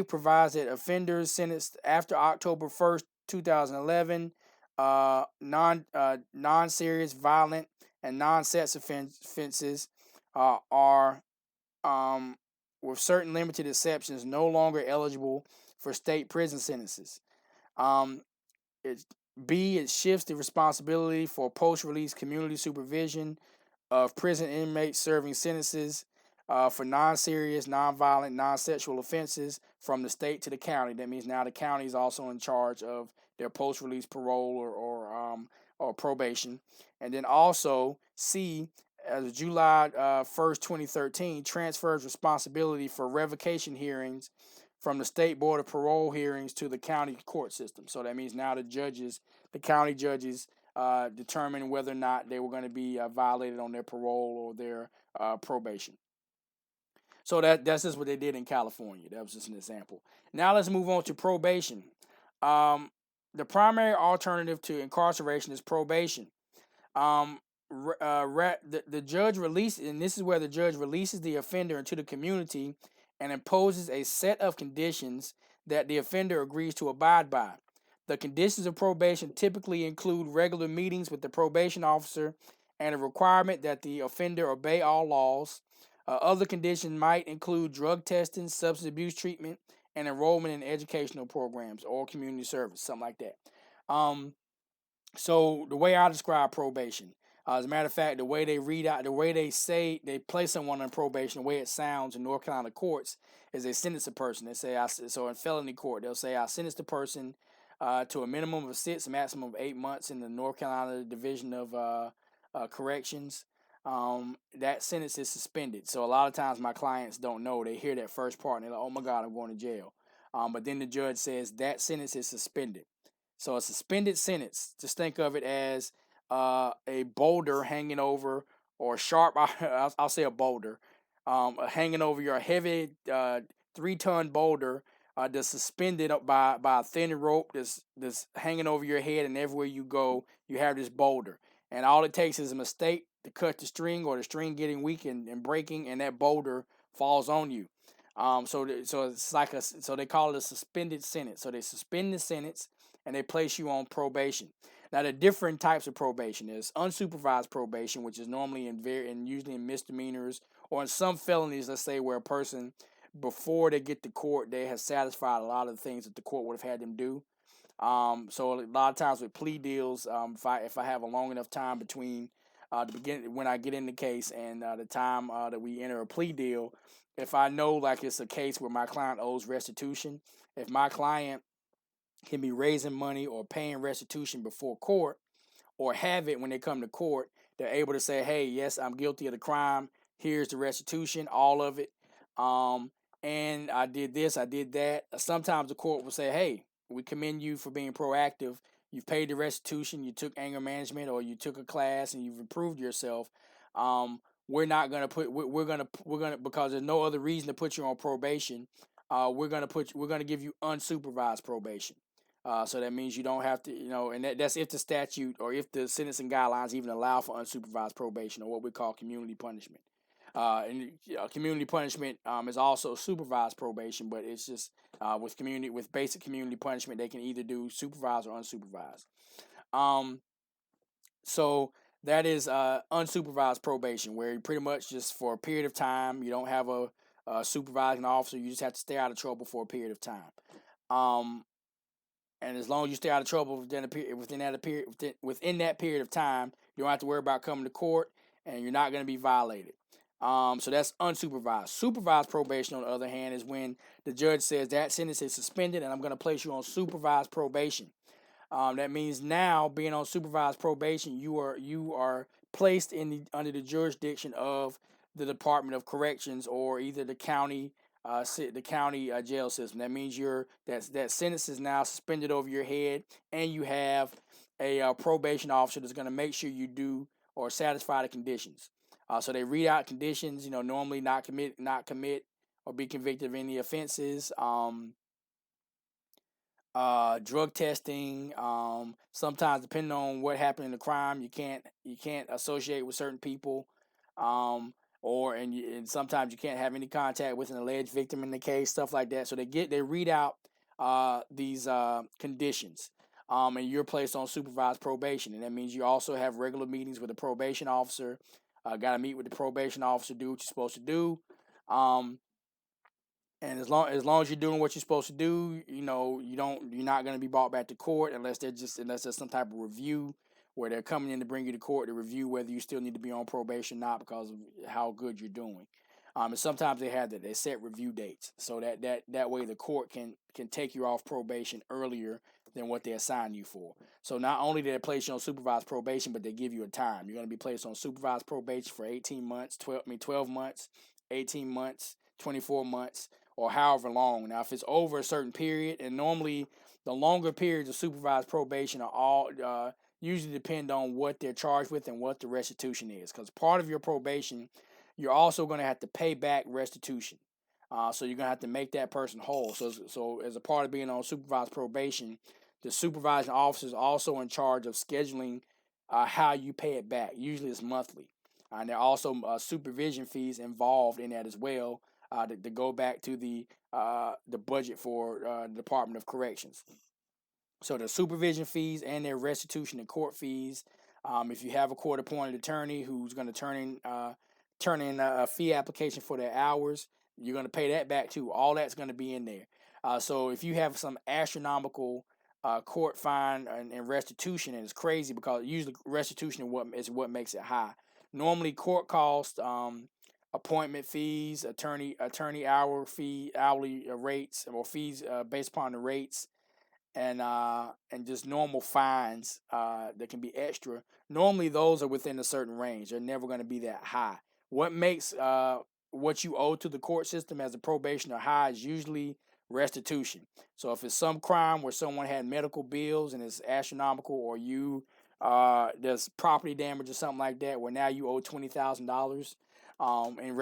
provides that offenders sentenced after October 1st, 2011, non-serious, violent, and non-sex offenses are, with certain limited exceptions, no longer eligible for state prison sentences. It shifts the responsibility for post-release community supervision of prison inmates serving sentences for non-serious, non-violent, non-sexual offenses from the state to the county. That means now the county is also in charge of their post-release parole or probation. And then also C, as of July 1st, 2013, transfers responsibility for revocation hearings from the state board of parole hearings to the county court system. So that means now the county judges determine whether or not they were going to be violated on their parole or their probation. So that's just what they did in California. That was just an example. Now let's move on to probation. The primary alternative to incarceration is probation. The judge releases, and this is where the judge releases the offender into the community and imposes a set of conditions that the offender agrees to abide by. The conditions of probation typically include regular meetings with the probation officer and a requirement that the offender obey all laws. Other conditions might include drug testing, substance abuse treatment, and enrollment in educational programs or community service, something like that. So the way I describe probation, as a matter of fact, the way they read out, the way they say they place someone on probation, the way it sounds in North Carolina courts is they sentence a person. They say, so in felony court, they'll say, I sentence the person to a minimum of 6, maximum of 8 months in the North Carolina Division of Corrections. That sentence is suspended. So a lot of times my clients don't know. They hear that first part and they're like, oh my God, I'm going to jail. But then the judge says that sentence is suspended. So a suspended sentence, just think of it as a boulder hanging over, or sharp, I'll say a boulder, hanging over your heavy 3-ton boulder that's suspended up by a thin rope that's hanging over your head, and everywhere you go, you have this boulder. And all it takes is a mistake to cut the string, or the string getting weak and breaking, and that boulder falls on you. So it's like so they call it a suspended sentence. So they suspend the sentence and they place you on probation. Now, there are different types of probation. There's unsupervised probation, which is normally usually in misdemeanors or in some felonies. Let's say where a person, before they get to court, they have satisfied a lot of the things that the court would have had them do. So a lot of times with plea deals, if I have a long enough time between the beginning when I get in the case and the time that we enter a plea deal, if I know like it's a case where my client owes restitution, if my client can be raising money or paying restitution before court, or have it when they come to court, they're able to say, hey, yes, I'm guilty of the crime. Here's the restitution, all of it. And I did this, I did that. Sometimes the court will say, hey, we commend you for being proactive. You've paid the restitution, you took anger management, or you took a class and you've improved yourself. We're not gonna we're gonna because there's no other reason to put you on probation. We're gonna give you unsupervised probation. So that means you don't have to, and that's if the statute or if the sentencing guidelines even allow for unsupervised probation or what we call community punishment. Community punishment is also supervised probation, but it's just with basic community punishment, they can either do supervised or unsupervised. Um, so that is unsupervised probation, where you pretty much just for a period of time, you don't have a supervising officer, you just have to stay out of trouble for a period of time. And as long as you stay out of trouble within that period of time, you don't have to worry about coming to court, and you're not going to be violated. So that's unsupervised. Supervised probation, on the other hand, is when the judge says that sentence is suspended, and I'm going to place you on supervised probation. That means now, being on supervised probation, you are placed under the jurisdiction of the Department of Corrections or either the county jail system. That means that sentence is now suspended over your head, and you have a probation officer that's going to make sure you do or satisfy the conditions. So they read out conditions. Normally not commit or be convicted of any offenses. Drug testing. Sometimes, depending on what happened in the crime, you can't associate with certain people. And sometimes you can't have any contact with an alleged victim in the case, stuff like that. So they read out these conditions, and you're placed on supervised probation, and that means you also have regular meetings with the probation officer. Got to meet with the probation officer, do what you're supposed to do. And as long as you're doing what you're supposed to do, you're not going to be brought back to court unless there's some type of review where they're coming in to bring you to court to review whether you still need to be on probation or not because of how good you're doing. And sometimes they set review dates so that way the court can take you off probation earlier than what they assign you for. So not only do they place you on supervised probation, but they give you a time. You're going to be placed on supervised probation for 18 months, 12 months, 18 months, 24 months, or however long. Now, if it's over a certain period, and normally the longer periods of supervised probation are all usually depend on what they're charged with and what the restitution is. Because part of your probation, you're also going to have to pay back restitution. So you're going to have to make that person whole. So as a part of being on supervised probation, the supervising officer is also in charge of scheduling how you pay it back. Usually it's monthly. And there are also supervision fees involved in that as well to go back to the budget for the Department of Corrections. So the supervision fees and their restitution and court fees. If you have a court-appointed attorney who's going to turn in a fee application for their hours, you're going to pay that back too. All that's going to be in there. So if you have some astronomical court fine and restitution, and it's crazy because usually restitution is what makes it high. Normally court costs, appointment fees, attorney hourly rates or fees based upon the rates, and just normal fines that can be extra. Normally those are within a certain range. They're never going to be that high. What makes what you owe to the court system as a probationer high is usually restitution. So if it's some crime where someone had medical bills and it's astronomical, or there's property damage or something like that where now you owe $20,000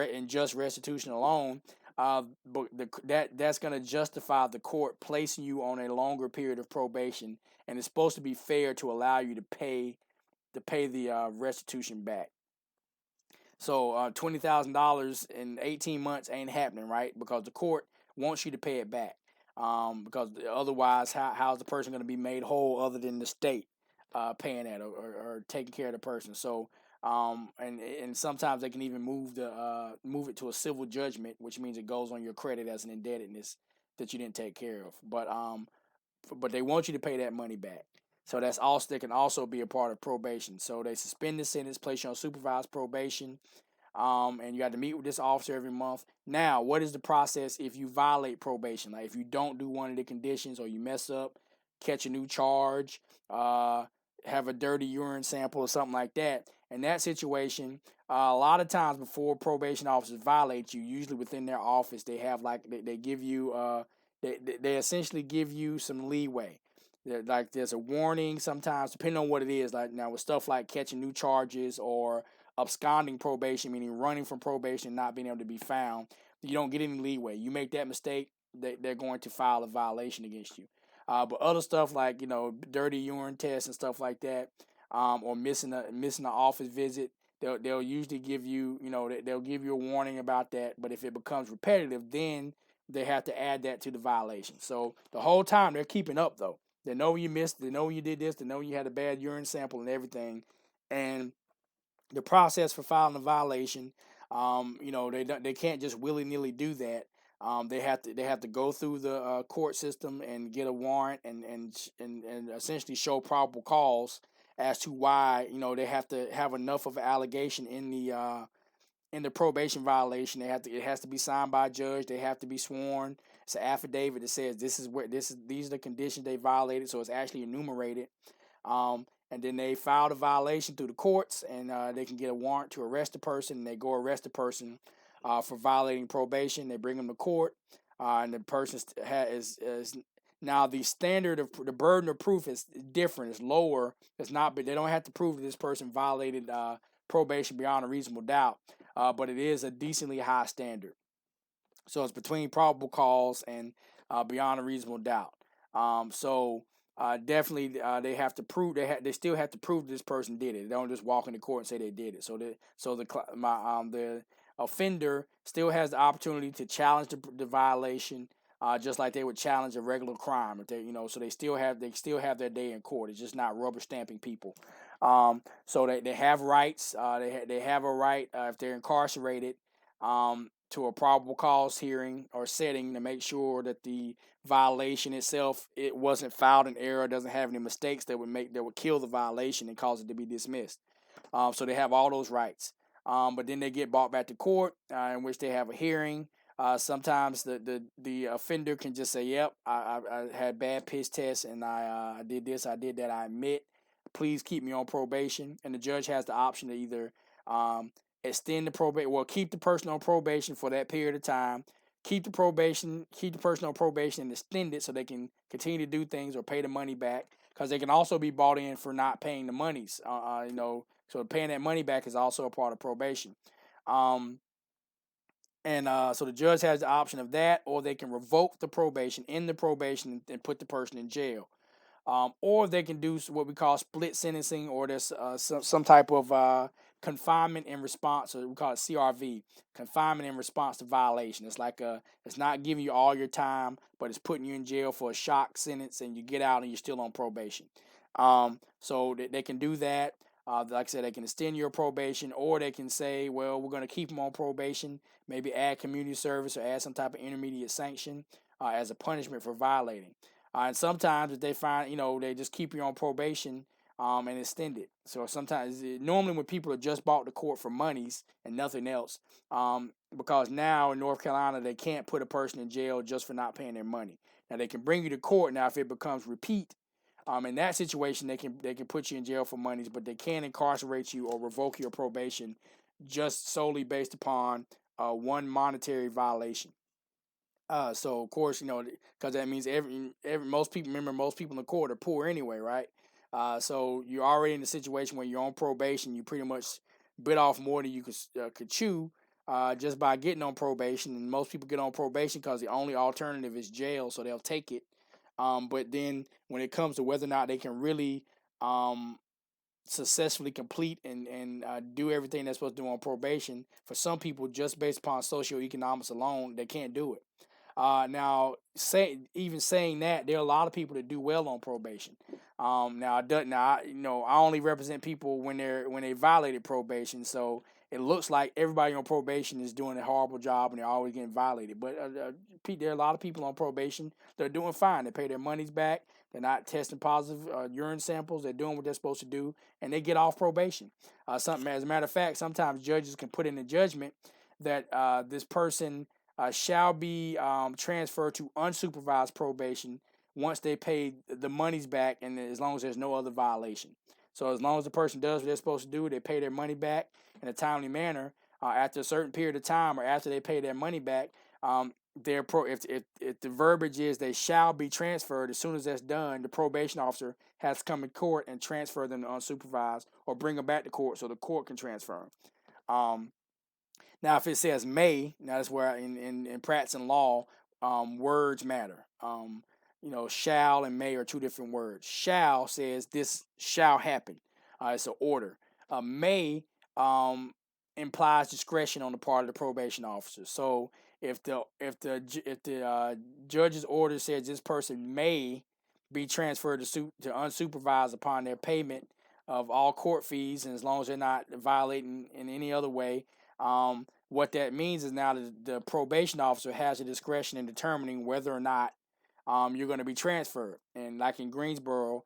in just restitution alone, but that's going to justify the court placing you on a longer period of probation, and it's supposed to be fair to allow you to pay the restitution back. So $20,000 in 18 months ain't happening, right? Because the court wants you to pay it back. Because otherwise, how's the person going to be made whole other than the state paying that or taking care of the person? So and sometimes they can even move it to a civil judgment, which means it goes on your credit as an indebtedness that you didn't take care of. But they want you to pay that money back. So that can also be a part of probation. So they suspend the sentence, place you on supervised probation, and you got to meet with this officer every month. Now, what is the process if you violate probation? Like if you don't do one of the conditions, or you mess up, catch a new charge, have a dirty urine sample or something like that. In that situation, a lot of times before probation officers violate you, usually within their office, they have they give you they essentially give you some leeway. Like there's a warning sometimes, depending on what it is. Like now with stuff like catching new charges or absconding probation, meaning running from probation and not being able to be found, you don't get any leeway. You make that mistake, they're going to file a violation against you. But other stuff like dirty urine tests and stuff like that, or missing an office visit, they'll usually give you they'll give you a warning about that. But if it becomes repetitive, then they have to add that to the violation. So the whole time they're keeping up though. They know you missed. They know you did this. They know you had a bad urine sample and everything. And the process for filing a violation, they can't just willy nilly do that. They have to go through the court system and get a warrant and essentially show probable cause as to why they have to have enough of an allegation in the probation violation. It has to be signed by a judge. They have to be sworn. It's an affidavit that says these are the conditions they violated, so it's actually enumerated. And then they file the violation through the courts, and they can get a warrant to arrest the person. And they go arrest the person for violating probation. They bring them to court, and the person is now the standard of the burden of proof is different. It's lower. It's not, but they don't have to prove that this person violated probation beyond a reasonable doubt. But it is a decently high standard. So it's between probable cause and beyond a reasonable doubt. Definitely they have to prove they still have to prove this person did it. They don't just walk into court and say they did it. The offender still has the opportunity to challenge the violation, just like they would challenge a regular crime. If so they still have their day in court. It's just not rubber stamping people. So they have rights. They have a right if they're incarcerated. To a probable cause hearing or setting to make sure that the violation itself it wasn't filed in error, doesn't have any mistakes that would kill the violation and cause it to be dismissed. So they have all those rights. But then they get brought back to court, in which they have a hearing. Sometimes the offender can just say, "Yep, I had bad piss tests and I did this, I did that. I admit. Please keep me on probation." And the judge has the option to either extend the probation, well, keep the person on probation for that period of time, keep the person on probation and extend it so they can continue to do things or pay the money back, because they can also be brought in for not paying the monies. So paying that money back is also a part of probation. So the judge has the option of that, or they can revoke the probation, end the probation, and put the person in jail. Or they can do what we call split sentencing, or there's some type of confinement in response, or we call it CRV, confinement in response to violation. It's not giving you all your time, but it's putting you in jail for a shock sentence, and you get out and you're still on probation. So they can do that. Like I said, they can extend your probation, or they can say, well, we're going to keep them on probation, maybe add community service or add some type of intermediate sanction as a punishment for violating. And sometimes if they find, they just keep you on probation and extend it. So sometimes, normally when people are just brought to court for monies and nothing else, because now in North Carolina, they can't put a person in jail just for not paying their money. Now they can bring you to court. Now if it becomes repeat, in that situation, they can put you in jail for monies, but they can't incarcerate you or revoke your probation just solely based upon one monetary violation. So of course, because that means most people in the court are poor anyway, right? So you're already in a situation where you're on probation. You pretty much bit off more than you could chew, just by getting on probation. And most people get on probation because the only alternative is jail, so they'll take it. But then when it comes to whether or not they can really successfully complete and do everything they're supposed to do on probation, for some people, just based upon socioeconomics alone, they can't do it. Now, even saying that, there are a lot of people that do well on probation. I only represent people when they violated probation, so it looks like everybody on probation is doing a horrible job and they're always getting violated. But there are a lot of people on probation that are doing fine. They pay their monies back. They're not testing positive urine samples. They're doing what they're supposed to do, and they get off probation. As a matter of fact, sometimes judges can put in a judgment that this person shall be transferred to unsupervised probation once they pay the monies back, and as long as there's no other violation. So as long as the person does what they're supposed to do, they pay their money back in a timely manner. After a certain period of time, or after they pay their money back, if the verbiage is they shall be transferred, as soon as that's done, the probation officer has to come in court and transfer them to unsupervised, or bring them back to court so the court can transfer them. Now, if it says may, now that's where in practice and law, words matter. shall and may are two different words. Shall says this shall happen. It's an order. May um, implies discretion on the part of the probation officer. So if the judge's order says this person may be transferred to unsupervised upon their payment of all court fees, and as long as they're not violating in any other way, what that means is now the probation officer has the discretion in determining whether or not you're going to be transferred. And like in Greensboro,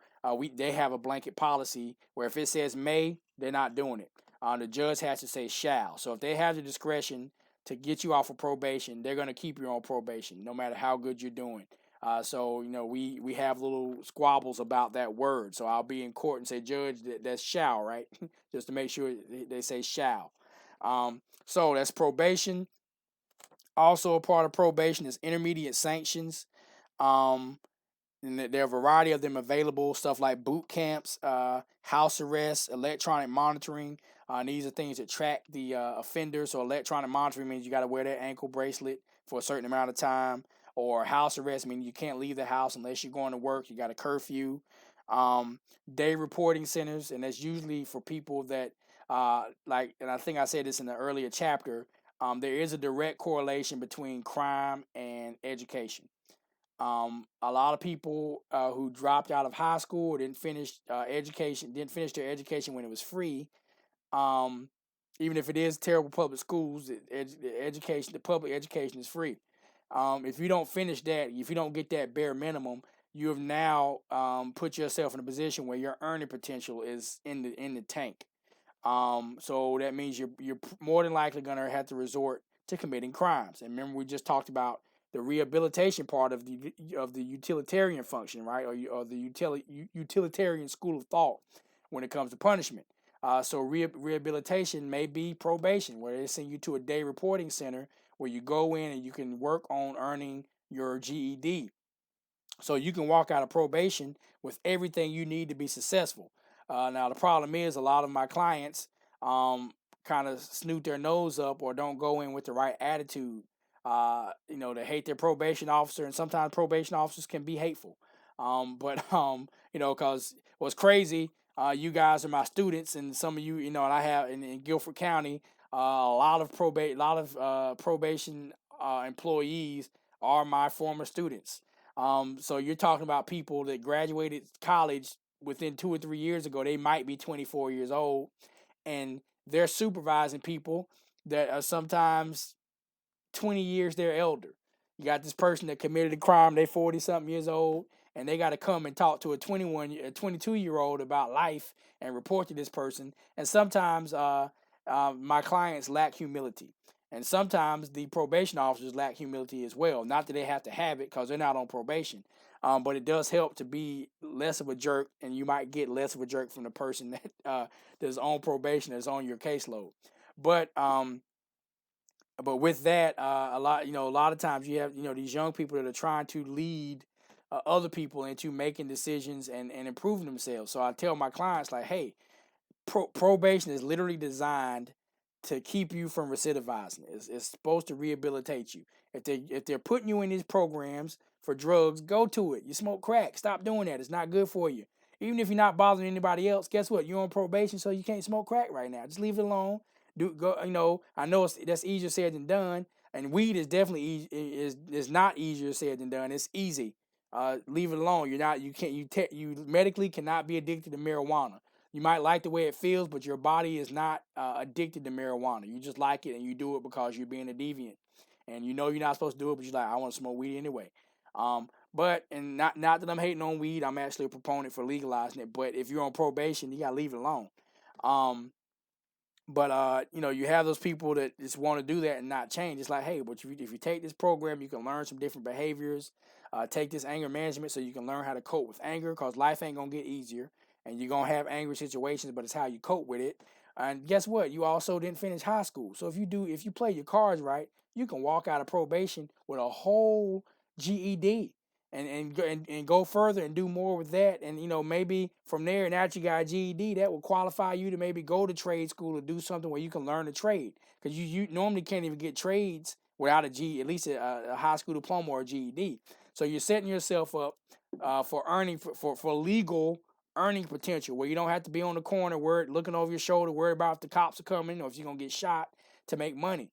they have a blanket policy where if it says may, they're not doing it. The judge has to say shall. So if they have the discretion to get you off of probation, they're going to keep you on probation, no matter how good you're doing. So we have little squabbles about that word. So I'll be in court and say, Judge, that's shall, right? Just to make sure they say shall. So that's probation. Also a part of probation is intermediate sanctions. Um, and there are a variety of them available, stuff like boot camps, house arrest, electronic monitoring. These are things that track the offender. So electronic monitoring means you got to wear that ankle bracelet for a certain amount of time. Or house arrest means you can't leave the house unless you're going to work. You got a curfew. Day reporting centers, and that's usually for people that, and I think I said this in the earlier chapter, there is a direct correlation between crime and education. A lot of people who dropped out of high school or didn't finish their education when it was free. Um, Even if it is terrible public schools, the public education is free. If you don't finish that, if you don't get that bare minimum, you have now put yourself in a position where your earning potential is in the tank. So that means you're more than likely going to have to resort to committing crimes. And remember, we just talked about the rehabilitation part of the utilitarian function, right, or the utilitarian school of thought when it comes to punishment. So rehabilitation may be probation, where they send you to a day reporting center where you go in and you can work on earning your GED. So you can walk out of probation with everything you need to be successful. Now the problem is a lot of my clients kind of snoot their nose up or don't go in with the right attitude. They hate their probation officer, and sometimes probation officers can be hateful. Because what's crazy, you guys are my students, and some of you, and I have in Guilford County, a lot of probation employees are my former students. So you're talking about people that graduated college within 2 or 3 years ago. They might be 24 years old, and they're supervising people that are sometimes 20 years their elder. You got this person that committed a crime, they 40-something years old, and they got to come and talk to a 22-year-old about life and report to this person. And sometimes my clients lack humility. And sometimes the probation officers lack humility as well. Not that they have to have it because they're not on probation. But it does help to be less of a jerk, and you might get less of a jerk from the person that's on probation, that's on your caseload. But with that, a lot of times you have these young people that are trying to lead other people into making decisions and improving themselves. So I tell my clients, like, hey, probation is literally designed to keep you from recidivizing. It's supposed to rehabilitate you. If they're putting you in these programs for drugs, go to it. You smoke crack, stop doing that. It's not good for you. Even if you're not bothering anybody else, guess what? You're on probation, so you can't smoke crack right now. Just leave it alone. I know that's easier said than done, and weed is definitely is not easier said than done. It's easy. Leave it alone. You medically cannot be addicted to marijuana. You might like the way it feels, but your body is not addicted to marijuana. You just like it, and you do it because you're being a deviant, and you know you're not supposed to do it, but you're like, I want to smoke weed anyway. And not that I'm hating on weed. I'm actually a proponent for legalizing it. But if you're on probation, you gotta leave it alone. You have those people that just want to do that and not change. It's like, hey, but if you take this program, you can learn some different behaviors. Take this anger management so you can learn how to cope with anger, because life ain't gonna get easier, and you're gonna have angry situations, but it's how you cope with it. And guess what? You also didn't finish high school, so if you play your cards right, you can walk out of probation with a whole GED. And go further and do more with that, and maybe from there, now that you got a GED, that will qualify you to maybe go to trade school or do something where you can learn a trade, because you normally can't even get trades without at least a high school diploma or a GED. So you're setting yourself up for earning for legal earning potential, where you don't have to be on the corner looking over your shoulder, worried about if the cops are coming or if you're gonna get shot to make money.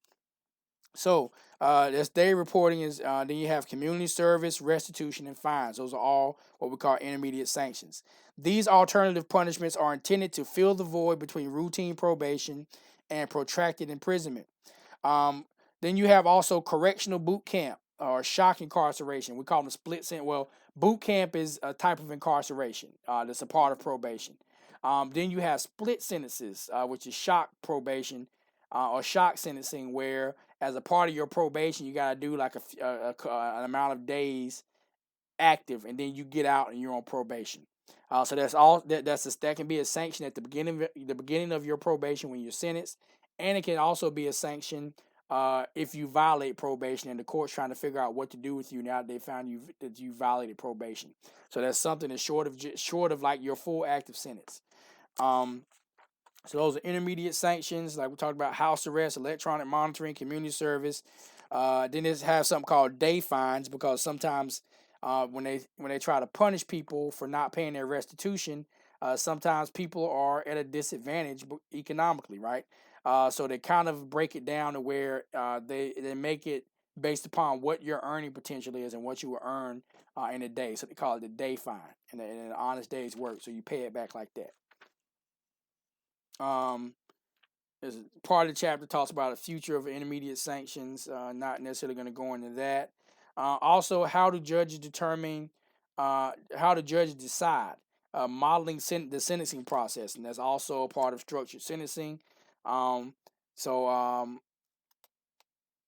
So this day reporting is then you have community service, restitution, and fines. Those are all what we call intermediate sanctions. These alternative punishments are intended to fill the void between routine probation and protracted imprisonment. Um, then you have also correctional boot camp or shock incarceration. We call them split sentence. Well, boot camp is a type of incarceration that's a part of probation. Then you have split sentences, which is shock probation or shock sentencing, where as a part of your probation, you got to do like an amount of days active, and then you get out and you're on probation. So that's all. That can be a sanction at the beginning of your probation when you're sentenced, and it can also be a sanction if you violate probation and the court's trying to figure out what to do with you now that they found that you violated probation. So that's something that's short of like your full active sentence. So those are intermediate sanctions, like we talked about: house arrest, electronic monitoring, community service. Then they have something called day fines, because sometimes when they try to punish people for not paying their restitution, sometimes people are at a disadvantage economically, right? So they kind of break it down to where they make it based upon what your earning potential is and what you will earn in a day. So they call it the day fine and an honest day's work. So you pay it back like that. There's part of the chapter talks about the future of intermediate sanctions. Not necessarily going to go into that. Also, how do judges determine? How do judges decide? Modeling the sentencing process, and that's also a part of structured sentencing. Um, so,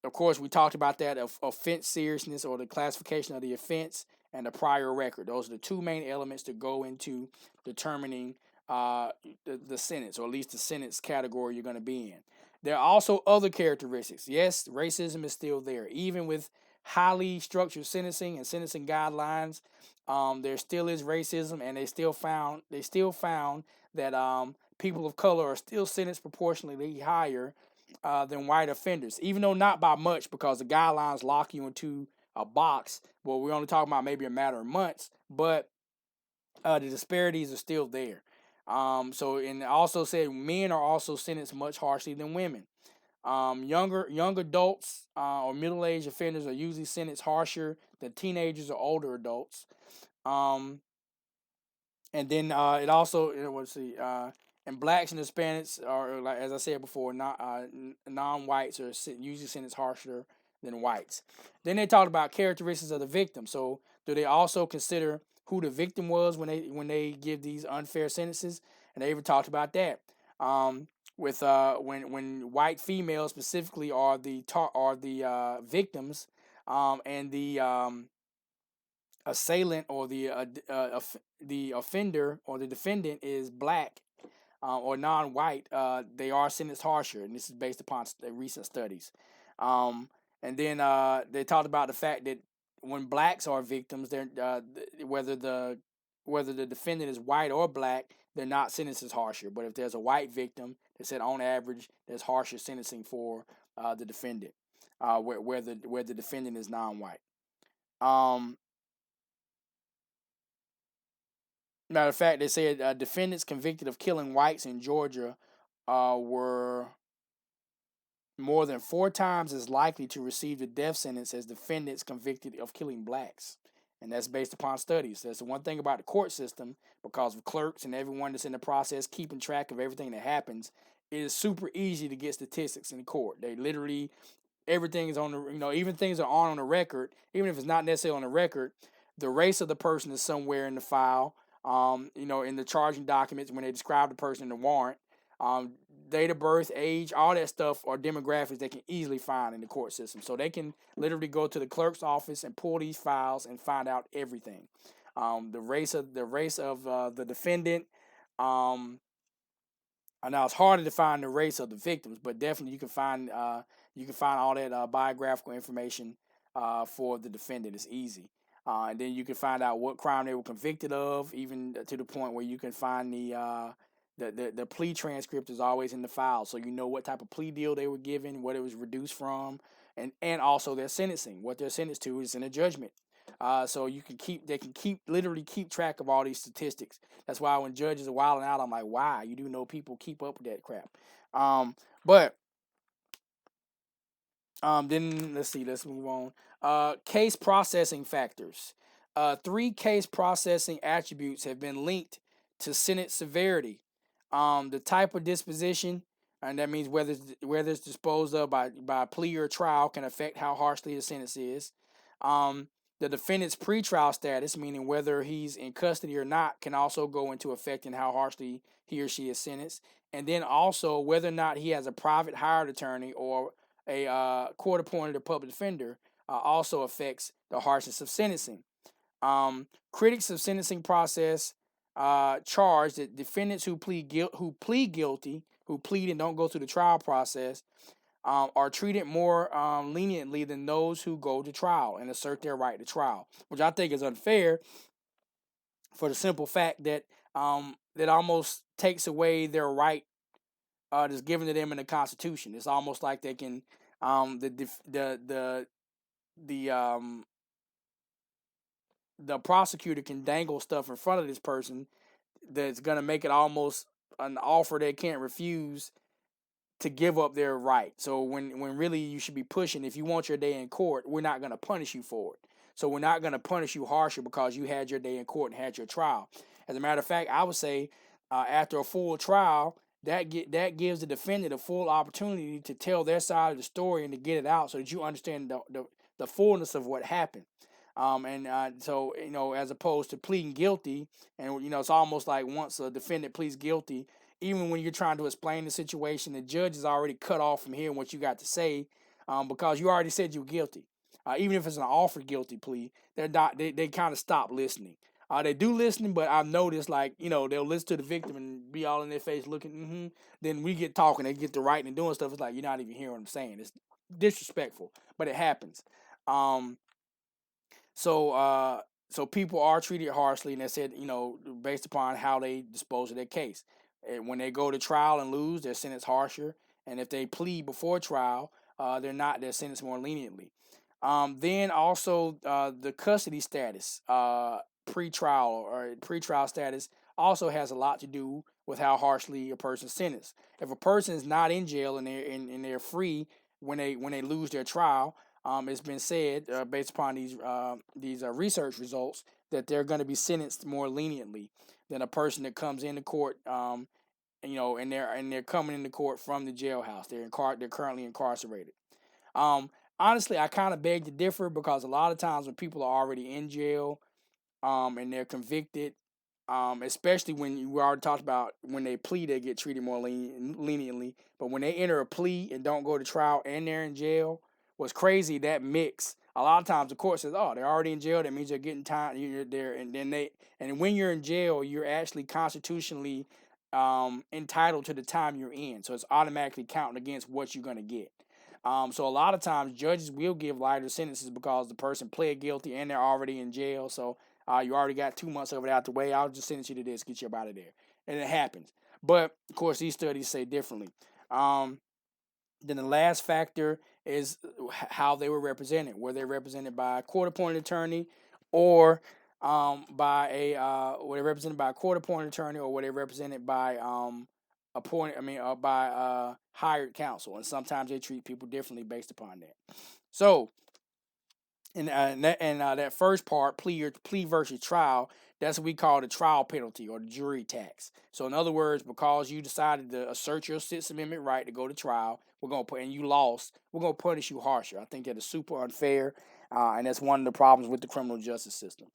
of course, we talked about that of offense seriousness, or the classification of the offense, and the prior record. Those are the two main elements to go into determining the sentence, or at least the sentence category you're going to be in. There are also other characteristics. Yes, racism is still there. Even with highly structured sentencing and sentencing guidelines, there still is racism, and they still found that people of color are still sentenced proportionally higher than white offenders, even though not by much, because the guidelines lock you into a box. Well, we're only talking about maybe a matter of months, but the disparities are still there. And also said men are also sentenced much harshly than women. Young adults or middle-aged offenders are usually sentenced harsher than teenagers or older adults. And then it also, let's see, and blacks and Hispanics are, like as I said before, non-whites are usually sentenced harsher than whites. Then they talked about characteristics of the victim. So do they also consider who the victim was when they give these unfair sentences? And they even talked about that. With when white females specifically are the victims, and the assailant or the offender or the defendant is black or non-white, they are sentenced harsher, and this is based upon recent studies. And then they talked about the fact that when blacks are victims, they're whether the defendant is white or black, they're not sentenced as harsher. But if there's a white victim, they said on average there's harsher sentencing for the defendant, where the defendant is non-white. Matter of fact, they said defendants convicted of killing whites in Georgia were more than 4 times as likely to receive the death sentence as defendants convicted of killing blacks. And that's based upon studies. That's the one thing about the court system, because of clerks and everyone that's in the process keeping track of everything that happens. It is super easy to get statistics in court. They literally, everything is on the, even things are on the record, even if it's not necessarily on the record, the race of the person is somewhere in the file. In the charging documents when they describe the person in the warrant, date of birth, age, all that stuff are demographics they can easily find in the court system. So they can literally go to the clerk's office and pull these files and find out everything. The race of the defendant. Now it's harder to find the race of the victims, but definitely you can find all that biographical information for the defendant. It's easy. And then you can find out what crime they were convicted of, even to the point where you can find the plea transcript is always in the file, so you know what type of plea deal they were given, what it was reduced from, and also their sentencing. What they're sentenced to is in a judgment. So they can literally keep track of all these statistics. That's why when judges are wilding out, I'm like, wow, you do know people keep up with that crap. But then let's see, let's move on. Case processing factors. Three case processing attributes have been linked to sentence severity. The type of disposition, and that means whether it's disposed of by plea or trial, can affect how harshly the sentence is. The defendant's pretrial status, meaning whether he's in custody or not, can also go into affecting how harshly he or she is sentenced. And then also whether or not he has a private hired attorney or a court-appointed or public defender also affects the harshness of sentencing. Critics of sentencing process charge that defendants who plead guilty, who plead and don't go through the trial process, are treated more leniently than those who go to trial and assert their right to trial, which I think is unfair for the simple fact that that almost takes away their right that's given to them in the Constitution. It's almost like they can the the prosecutor can dangle stuff in front of this person that's gonna make it almost an offer they can't refuse to give up their right. So when really you should be pushing, if you want your day in court, we're not gonna punish you for it. So we're not gonna punish you harsher because you had your day in court and had your trial. As a matter of fact, I would say after a full trial, that gives the defendant a full opportunity to tell their side of the story and to get it out so that you understand the fullness of what happened. So as opposed to pleading guilty, and it's almost like once a defendant pleads guilty, even when you're trying to explain the situation, the judge is already cut off from hearing what you got to say, because you already said you're guilty. Even if it's an offered guilty plea, they kind of stop listening. They do listening, but I've noticed, like, they'll listen to the victim and be all in their face looking, Then we get talking, they get to writing and doing stuff. It's like, you're not even hearing what I'm saying. It's disrespectful, but it happens. So people are treated harshly, and they said, based upon how they dispose of their case. And when they go to trial and lose, they're sentenced harsher. And if they plead before trial, they're sentenced more leniently. Then also the custody status, pretrial status also has a lot to do with how harshly a person's sentenced. If a person is not in jail and they're free when they lose their trial, it's been said based upon these research results that they're going to be sentenced more leniently than a person that comes into court, and they're coming into court from the jailhouse. They're currently incarcerated. Honestly, I kind of beg to differ because a lot of times when people are already in jail, and they're convicted, especially when we already talked about when they plead, they get treated more leniently. But when they enter a plea and don't go to trial and they're in jail, what's crazy, that mix. A lot of times the court says, "Oh, they're already in jail. That means they're getting time. You're there." And when you're in jail, you're actually constitutionally entitled to the time you're in. So it's automatically counting against what you're gonna get. So a lot of times judges will give lighter sentences because the person pled guilty and they're already in jail. So you already got 2 months of it out the way. I'll just sentence you to this, get you up out of there. And it happens. But, of course, these studies say differently. Then the last factor is how they were represented. Were they represented by a court-appointed attorney or were they represented by a court-appointed attorney, or were they represented by hired counsel? And sometimes they treat people differently based upon that. So, that first part, plea versus trial, that's what we call the trial penalty or the jury tax. So in other words, because you decided to assert your Sixth Amendment right to go to trial, and you lost, we're gonna punish you harsher. I think that is super unfair, and that's one of the problems with the criminal justice system.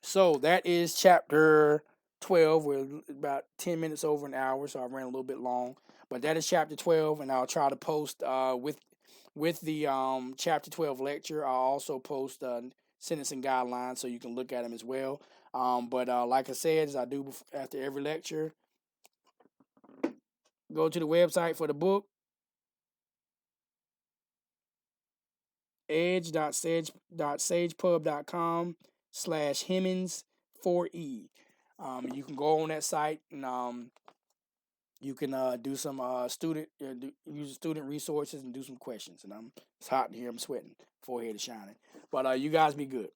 So that is chapter 12. We're about 10 minutes over an hour, so I ran a little bit long. But that is chapter 12, and I'll try to post with the chapter 12 lecture. I'll also post sentencing guidelines so you can look at them as well. But like I said, as I do after every lecture, go to the website for the book, edge.sagepub.com/Hemmings4E. You can go on that site and you can do some use student resources and do some questions. And it's hot in here. I'm sweating. Forehead is shining. But you guys be good.